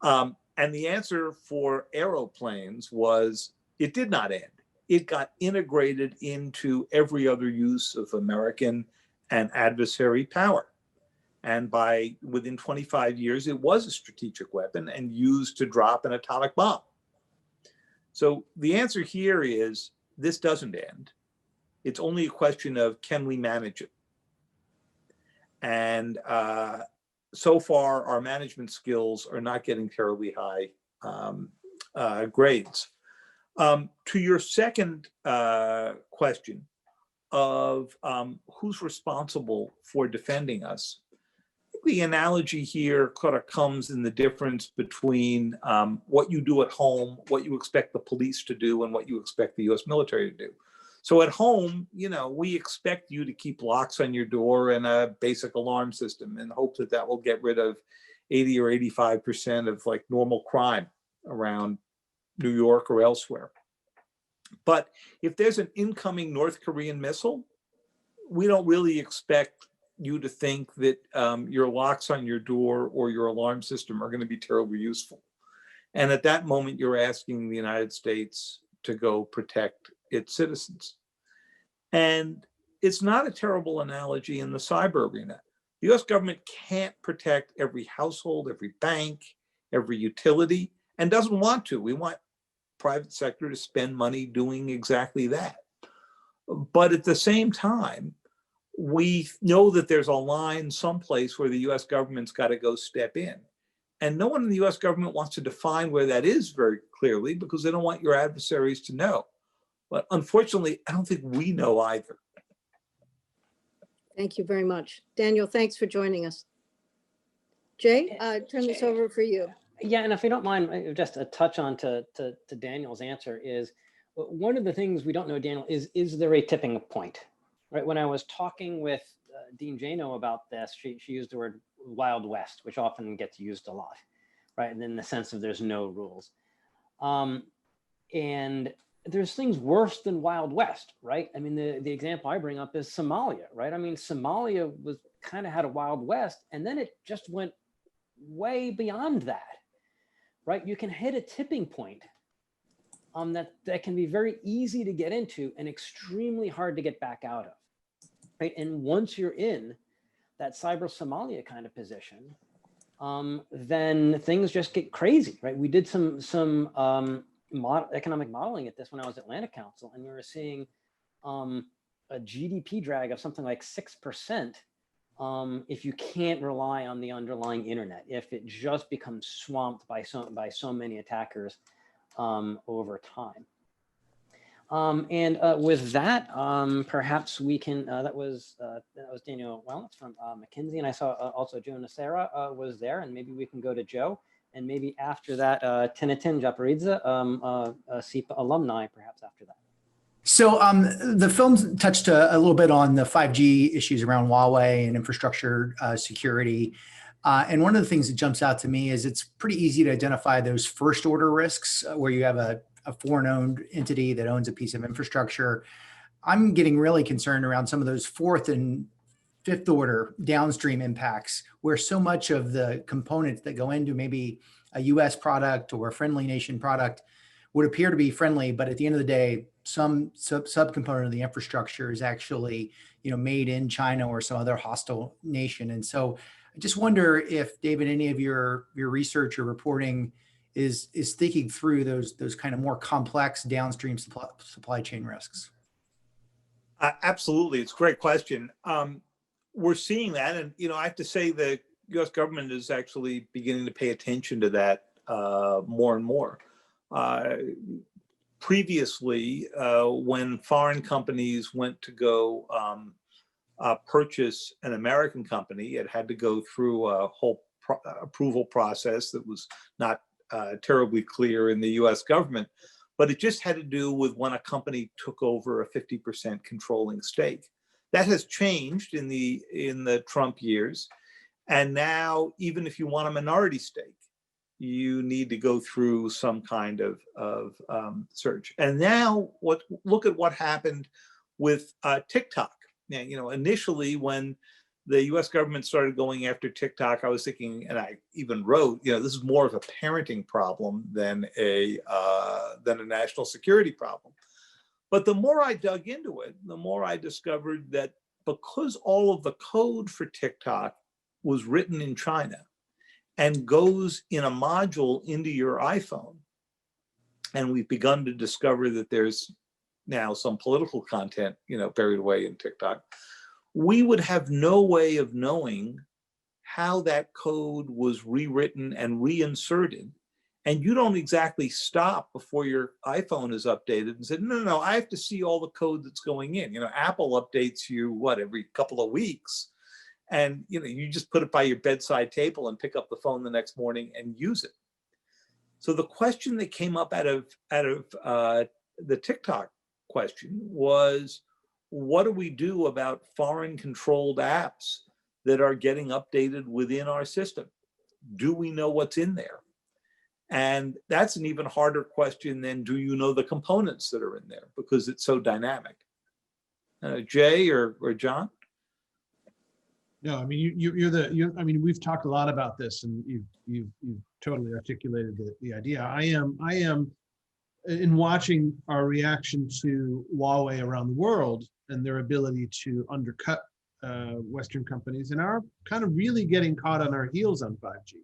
And the answer for aeroplanes was it did not end. It got integrated into every other use of American and adversary power. And within 25 years, it was a strategic weapon and used to drop an atomic bomb. So the answer here is this doesn't end. It's only a question of, can we manage it? And so far, our management skills are not getting terribly high grades. To your second question of who's responsible for defending us, the analogy here kind of comes in the difference between what you do at home, what you expect the police to do, and what you expect the US military to do. So at home, you know, we expect you to keep locks on your door and a basic alarm system and hope that that will get rid of 80 or 85% of like normal crime around New York or elsewhere. But if there's an incoming North Korean missile, we don't really expect you to think that your locks on your door or your alarm system are going to be terribly useful. And at that moment, you're asking the United States to go protect its citizens. And it's not a terrible analogy in the cyber arena. The US government can't protect every household, every bank, every utility, and doesn't want to. We want private sector to spend money doing exactly that. But at the same time, we know that there's a line someplace where the US government's got to go step in. And no one in the US government wants to define where that is very clearly because they don't want your adversaries to know. But unfortunately, I don't think we know either. Thank you very much. Daniel, thanks for joining us. Jay, turn this over for you. Yeah, and if you don't mind, just a touch on to Daniel's answer is, one of the things we don't know, Daniel, is there a tipping point? Right, when I was talking with Dean Janow about this, she used the word Wild West, which often gets used a lot, right? And in the sense of there's no rules. And there's things worse than Wild West, right? I mean, the example I bring up is Somalia, right? I mean, Somalia was kind of had a Wild West, and then it just went way beyond that, right? You can hit a tipping point that can be very easy to get into and extremely hard to get back out of, right? And once you're in that cyber Somalia kind of position, then things just get crazy, right? We did some economic modeling at this when I was at Atlantic Council, and we were seeing a GDP drag of something like 6% if you can't rely on the underlying internet, if it just becomes swamped by so many attackers over time. And with that, perhaps we can, that was Daniel Wellness from McKinsey, and I saw also Joe Nacera was there, and maybe we can go to Joe, and maybe after that, Tinatin Japaridze, SIPA alumni, perhaps after that. So the film touched a little bit on the 5G issues around Huawei and infrastructure security. And one of the things that jumps out to me is it's pretty easy to identify those first order risks where you have a foreign owned entity that owns a piece of infrastructure. I'm getting really concerned around some of those fourth and fifth order downstream impacts where so much of the components that go into maybe a US product or a friendly nation product, would appear to be friendly, but at the end of the day, some subcomponent of the infrastructure is actually, made in China or some other hostile nation. And so I just wonder if, David, any of your research or reporting is thinking through those kind of more complex downstream supply chain risks. Absolutely. It's a great question. We're seeing that. And, I have to say the U.S. government is actually beginning to pay attention to that more and more. Previously, when foreign companies went to go purchase an American company, it had to go through a whole approval process that was not terribly clear in the U.S. government. But it just had to do with when a company took over a 50% controlling stake. That has changed in the Trump years. And now, even if you want a minority stake, you need to go through some kind of search. And now, look at what happened with TikTok. Now, initially, when the U.S. government started going after TikTok, I was thinking, and I even wrote, this is more of a parenting problem than a national security problem. But the more I dug into it, the more I discovered that because all of the code for TikTok was written in China and goes in a module into your iPhone, and we've begun to discover that there's now some political content, buried away in TikTok, we would have no way of knowing how that code was rewritten and reinserted. And you don't exactly stop before your iPhone is updated and say, no, I have to see all the code that's going in. Apple updates you, every couple of weeks. And, you just put it by your bedside table and pick up the phone the next morning and use it. So the question that came up out of the TikTok question was, what do we do about foreign controlled apps that are getting updated within our system? Do we know what's in there? And that's an even harder question than, do you know the components that are in there? Because it's so dynamic. Jay or John? No, I mean, we've talked a lot about this, and you've totally articulated the idea. I am in watching our reaction to Huawei around the world and their ability to undercut Western companies, and are kind of really getting caught on our heels on 5G.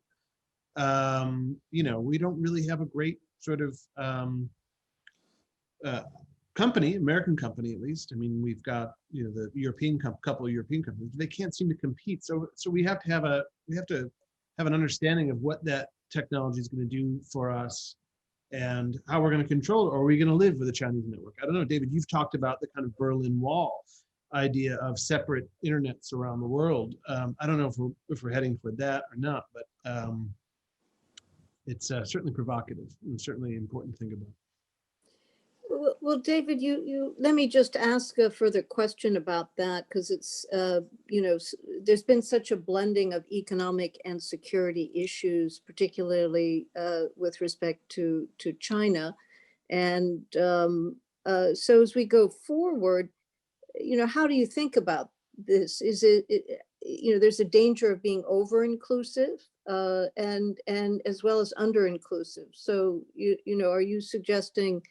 We don't really have a great sort of company, American company at least. I mean, we've got the European couple of European companies. They can't seem to compete. So we have to have an understanding of what that technology is going to do for us and how we're going to control it. Or are we going to live with a Chinese network? I don't know, David. You've talked about the kind of Berlin Wall idea of separate internets around the world. I don't know if we're heading for that or not, but it's certainly provocative and certainly important to think about. Well, David, you let me just ask a further question about that, because it's, there's been such a blending of economic and security issues, particularly with respect to China. And so as we go forward, how do you think about this? Is it there's a danger of being over-inclusive and as well as under-inclusive. So, are you suggesting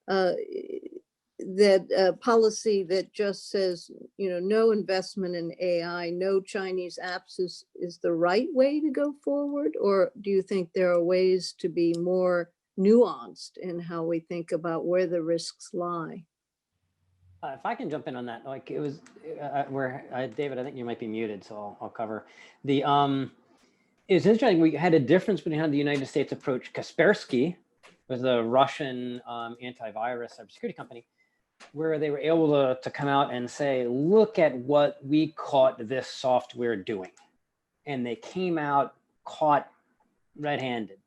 that a policy that just says, no investment in AI, no Chinese apps is the right way to go forward? Or do you think there are ways to be more nuanced in how we think about where the risks lie? If I can jump in on that, like it was David, I think you might be muted, so I'll cover the. It's interesting. We had a difference between how the United States approached Kaspersky, was a Russian antivirus cybersecurity company, where they were able to come out and say, look at what we caught this software doing. And they came out caught red-handed.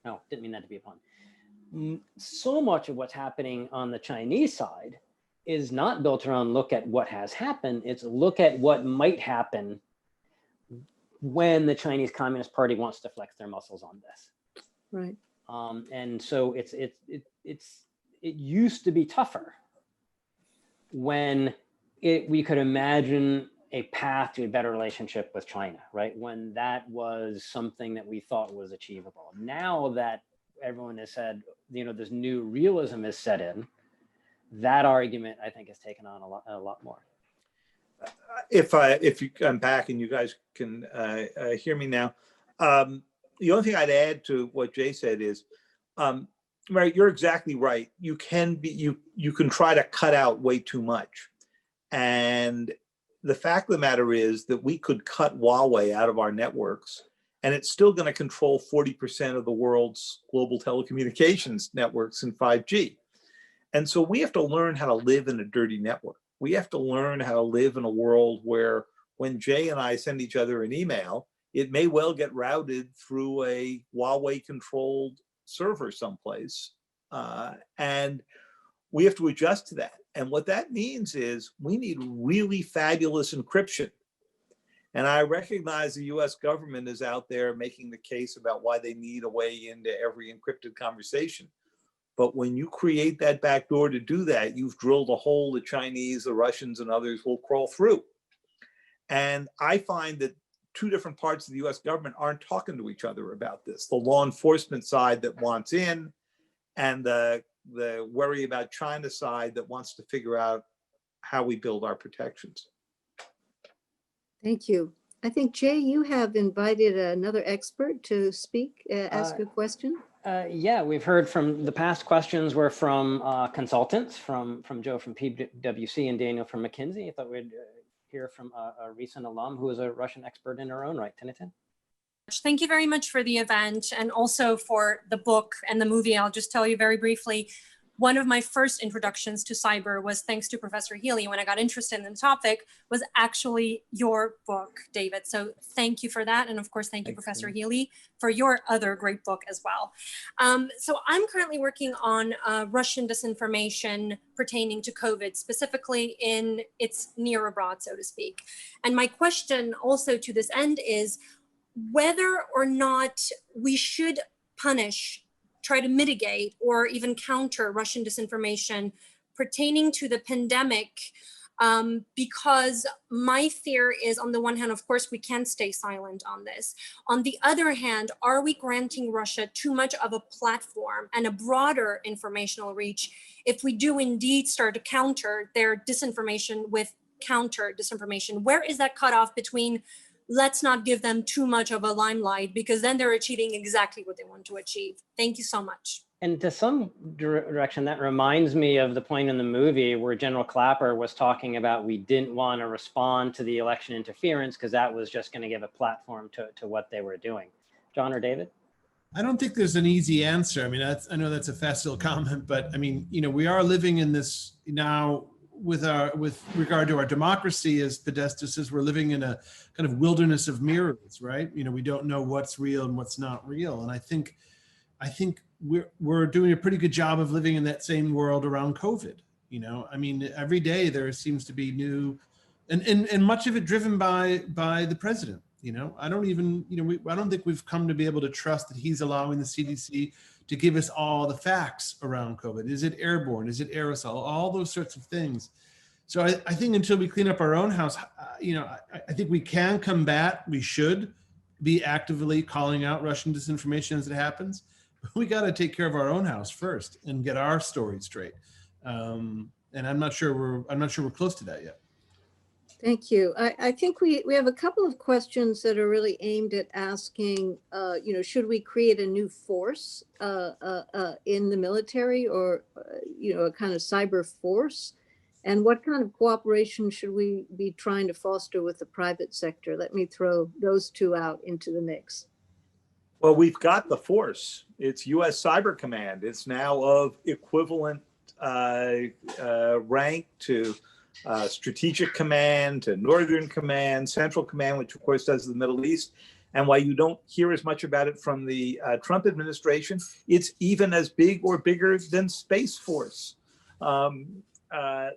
No, didn't mean that to be a pun. So much of what's happening on the Chinese side is not built around look at what has happened. It's look at what might happen when the Chinese Communist Party wants to flex their muscles on this. Right. And so it used to be tougher when we could imagine a path to a better relationship with China, right? When that was something that we thought was achievable. Now that everyone has said, this new realism is set in, that argument I think has taken on a lot more. If I'm back and you guys can hear me now, the only thing I'd add to what Jay said is, Mary, you're exactly right. You can try to cut out way too much, and the fact of the matter is that we could cut Huawei out of our networks, and it's still going to control 40% of the world's global telecommunications networks in 5G. And so we have to learn how to live in a dirty network. We have to learn how to live in a world where when Jay and I send each other an email, it may well get routed through a Huawei controlled server someplace. And we have to adjust to that. And what that means is we need really fabulous encryption. And I recognize the US government is out there making the case about why they need a way into every encrypted conversation. But when you create that back door to do that, you've drilled a hole the Chinese, the Russians, and others will crawl through. And I find that two different parts of the US government aren't talking to each other about this. The law enforcement side that wants in, and the worry about China side that wants to figure out how we build our protections. Thank you. I think, Jay, you have invited another expert to speak, ask a question. Yeah, we've heard from the past questions were from consultants, from Joe from PwC and Daniel from McKinsey. I thought we'd hear from a recent alum who is a Russian expert in her own right. Tintin. Thank you very much for the event and also for the book and the movie. I'll just tell you very briefly. One of my first introductions to cyber was thanks to Professor Healy. When I got interested in the topic was actually your book, David. So thank you for that. And of course, thank you, Professor Healy, for your other great book as well. So I'm currently working on Russian disinformation pertaining to COVID, specifically in its near abroad, so to speak. And my question also to this end is whether or not we should punish, try to mitigate, or even counter Russian disinformation pertaining to the pandemic, because my fear is, on the one hand, of course, we can't stay silent on this. On the other hand, are we granting Russia too much of a platform and a broader informational reach if we do indeed start to counter their disinformation with counter disinformation? Where is that cutoff between let's not give them too much of a limelight, because then they're achieving exactly what they want to achieve? Thank you so much. And to some direction, that reminds me of the point in the movie where General Clapper was talking about we didn't want to respond to the election interference because that was just going to give a platform to what they were doing. John or David? I don't think there's an easy answer. I mean, I know that's a facile comment, but I mean, we are living in this now with regard to our democracy, as Podesta says, we're living in a kind of wilderness of mirrors, right? We don't know what's real and what's not real. And I think we're doing a pretty good job of living in that same world around COVID. I mean, every day there seems to be new, and much of it driven by the president. I don't even, I don't think we've come to be able to trust that he's allowing the CDC to give us all the facts around COVID. Is it airborne? Is it aerosol? All those sorts of things. So I think until we clean up our own house, I think we can combat, we should be actively calling out Russian disinformation as it happens. But we got to take care of our own house first and get our story straight. And I'm not sure we're close to that yet. Thank you. I think we have a couple of questions that are really aimed at asking, should we create a new force in the military, or, a kind of cyber force? And what kind of cooperation should we be trying to foster with the private sector? Let me throw those two out into the mix. Well, we've got the force. It's U.S. Cyber Command. It's now of equivalent rank to Strategic Command, to Northern Command, Central Command, which of course does the Middle East. And while you don't hear as much about it from the Trump administration, it's even as big or bigger than Space Force.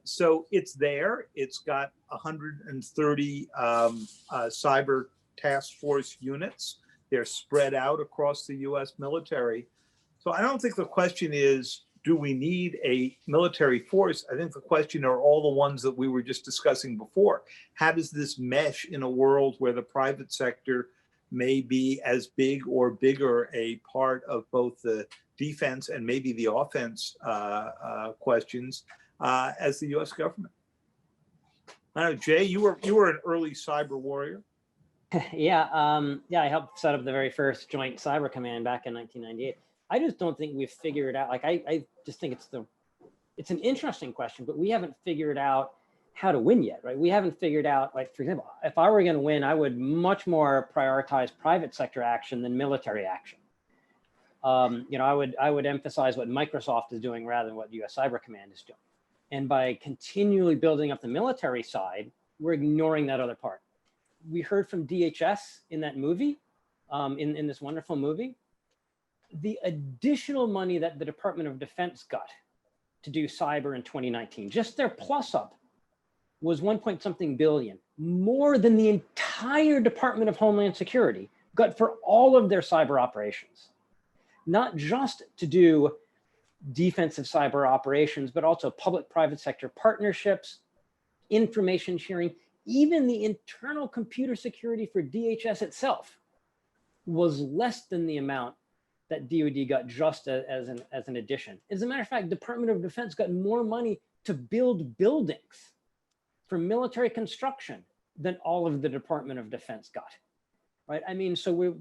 So it's there. It's got 130 cyber task force units. They're spread out across the U.S. military. So I don't think the question is, do we need a military force? I think the question are all the ones that we were just discussing before. How does this mesh in a world where the private sector may be as big or bigger a part of both the defense and maybe the offense questions as the U.S. government. I don't know, Jay, you were an early cyber warrior. Yeah, I helped set up the very first Joint Cyber Command back in 1998. I just don't think we've figured out, like, I just think it's an interesting question, but we haven't figured out how to win yet, right? We haven't figured out, like, for example, if I were going to win, I would much more prioritize private sector action than military action. I would emphasize what Microsoft is doing rather than what U.S. Cyber Command is doing. And by continually building up the military side, we're ignoring that other part. We heard from DHS in that movie, in this wonderful movie, the additional money that the Department of Defense got to do cyber in 2019, just their plus up was 1 point something billion, more than the entire Department of Homeland Security got for all of their cyber operations. Not just to do defensive cyber operations, but also public-private sector partnerships, information sharing. Even the internal computer security for DHS itself was less than the amount that DoD got just as an addition. As a matter of fact, Department of Defense got more money to build buildings for military construction than all of the Department of Defense got, right? I mean, so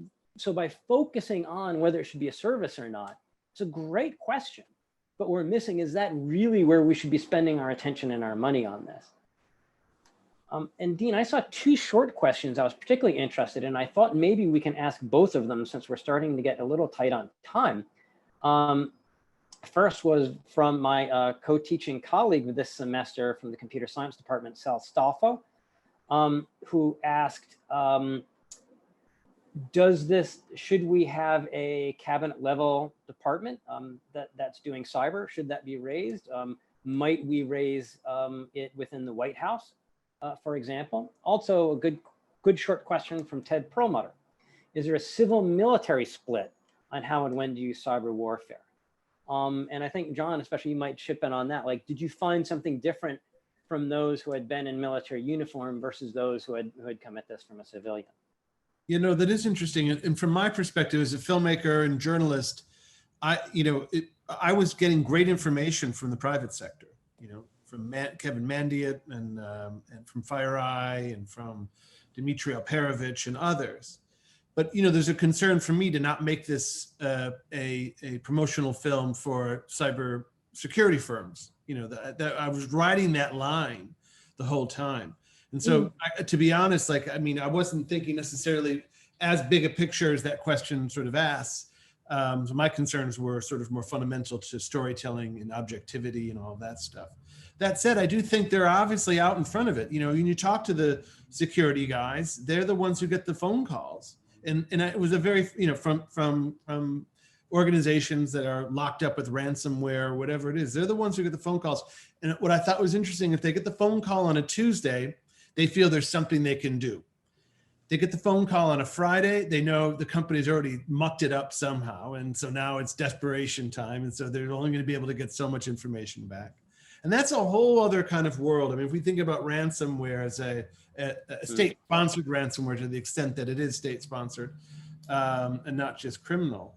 by focusing on whether it should be a service or not, it's a great question, but we're missing, is that really where we should be spending our attention and our money on this? And Dean, I saw two short questions I was particularly interested in. I thought maybe we can ask both of them since we're starting to get a little tight on time. First was from my co-teaching colleague this semester from the computer science department, Sal Stolfo, who asked, should we have a cabinet level department that's doing cyber? Should that be raised? Might we raise it within the White House? For example. Also a good short question from Ted Perlmutter. Is there a civil military split on how and when to use cyber warfare? And I think John, especially you might chip in on that. Like, did you find something different from those who had been in military uniform versus those who had come at this from a civilian? You know, that is interesting. And from my perspective as a filmmaker and journalist, I was getting great information from the private sector, from Kevin Mandiat and from FireEye and from Dmitry Alperovich and others. But, there's a concern for me to not make this a promotional film for cyber security firms. That I was riding that line the whole time. And so to be honest, I wasn't thinking necessarily as big a picture as that question sort of asks. So my concerns were sort of more fundamental to storytelling and objectivity and all that stuff. That said, I do think they're obviously out in front of it. When you talk to the security guys, they're the ones who get the phone calls. And it was a very, from organizations that are locked up with ransomware, whatever it is, they're the ones who get the phone calls. And what I thought was interesting, if they get the phone call on a Tuesday, they feel there's something they can do. They get the phone call on a Friday, they know the company's already mucked it up somehow. And so now it's desperation time. And so they're only going to be able to get so much information back. And that's a whole other kind of world. I mean, if we think about ransomware as a state-sponsored ransomware to the extent that it is state-sponsored and not just criminal,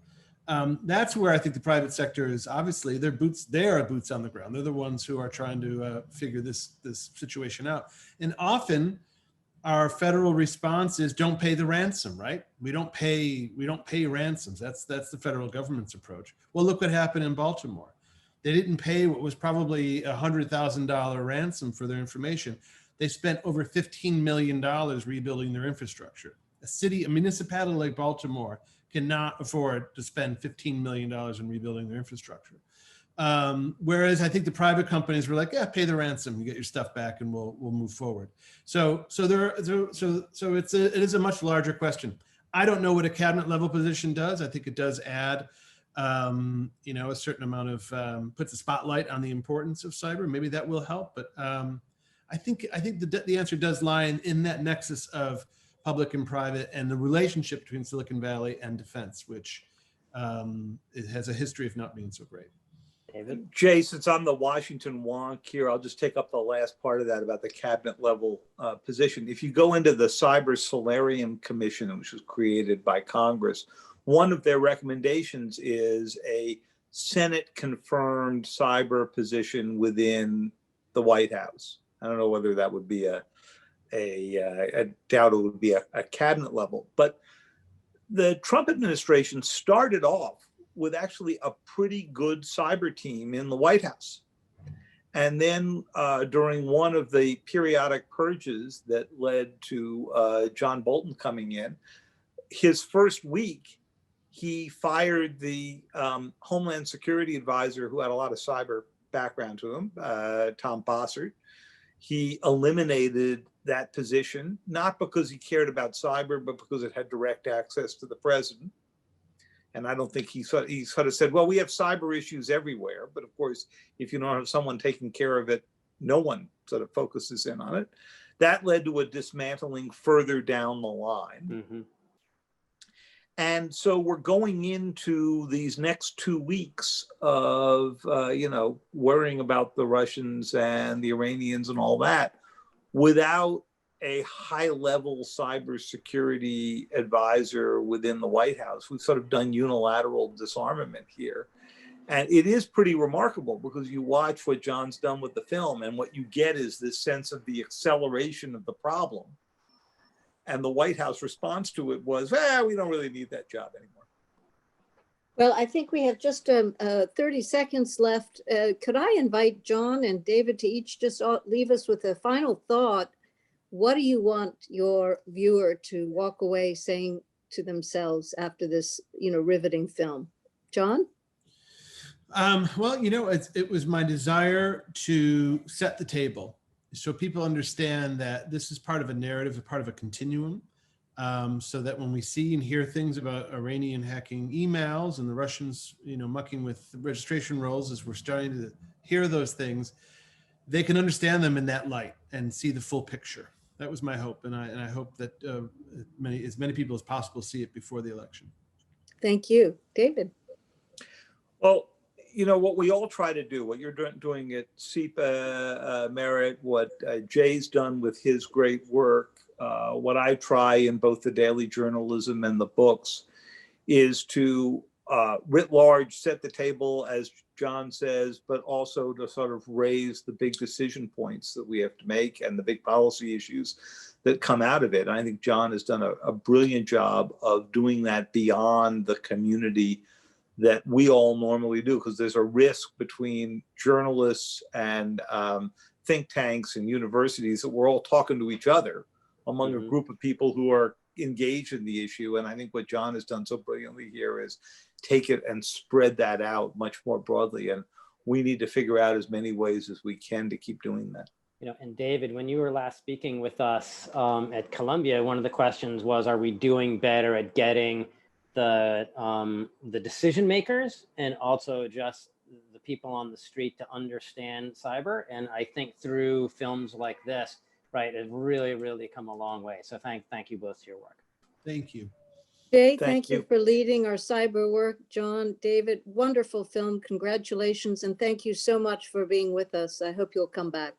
that's where I think the private sector is obviously, they are boots on the ground. They're the ones who are trying to figure this situation out. And often our federal response is don't pay the ransom, right? We don't pay ransoms. That's the federal government's approach. Well, look what happened in Baltimore. They didn't pay what was probably $100,000 ransom for their information. They spent over $15 million rebuilding their infrastructure. A municipality like Baltimore cannot afford to spend $15 million in rebuilding their infrastructure. Whereas I think the private companies were like, yeah, pay the ransom, you get your stuff back, and we'll move forward. So it is a much larger question. I don't know what a cabinet level position does. I think it does add, a certain amount of puts a spotlight on the importance of cyber. Maybe that will help, but I think the answer does lie in that nexus of public and private and the relationship between Silicon Valley and defense, which it has a history of not being so great. David? Jay, since I'm the Washington wonk here, I'll just take up the last part of that about the cabinet level position. If you go into the Cyber Solarium Commission, which was created by Congress, one of their recommendations is a Senate confirmed cyber position within the White House. I don't know whether that would be I doubt it would be a cabinet level, but the Trump administration started off with actually a pretty good cyber team in the White House. And then during one of the periodic purges that led to John Bolton coming in, his first week, he fired the Homeland Security advisor who had a lot of cyber background to him, Tom Bossert. He eliminated that position, not because he cared about cyber, but because it had direct access to the president. And I don't think he sort of said, well, we have cyber issues everywhere. But of course, if you don't have someone taking care of it, no one sort of focuses in on it. That led to a dismantling further down the line. Mm-hmm. And so we're going into these next 2 weeks of, worrying about the Russians and the Iranians and all that without a high-level cybersecurity advisor within the White House. We've sort of done unilateral disarmament here. And it is pretty remarkable because you watch what John's done with the film and what you get is this sense of the acceleration of the problem. And the White House response to it was, we don't really need that job anymore. Well, I think we have just 30 seconds left. Could I invite John and David to each just leave us with a final thought? What do you want your viewer to walk away saying to themselves after this, riveting film? John? Well, it was my desire to set the table so people understand that this is part of a narrative, a part of a continuum, so that when we see and hear things about Iranian hacking emails and the Russians, mucking with the registration rolls, as we're starting to hear those things, they can understand them in that light and see the full picture. That was my hope, and I hope that as many people as possible see it before the election. Thank you. David? Well, what we all try to do, what you're doing at SIPA, Merritt, what Jay's done with his great work, what I try in both the daily journalism and the books, is to writ large set the table, as John says, but also to sort of raise the big decision points that we have to make and the big policy issues that come out of it. And I think John has done a brilliant job of doing that beyond the community that we all normally do, because there's a risk between journalists and think tanks and universities that we're all talking to each other among a group of people who are engaged in the issue. And I think what John has done so brilliantly here is take it and spread that out much more broadly. And we need to figure out as many ways as we can to keep doing that. And David, when you were last speaking with us at Columbia, one of the questions was, are we doing better at getting the decision makers and also just the people on the street to understand cyber? And I think through films like this, right, it's really, really come a long way. So thank you both for your work. Thank you. Jay, thank you for leading our cyber work. John, David, wonderful film. Congratulations. And thank you so much for being with us. I hope you'll come back.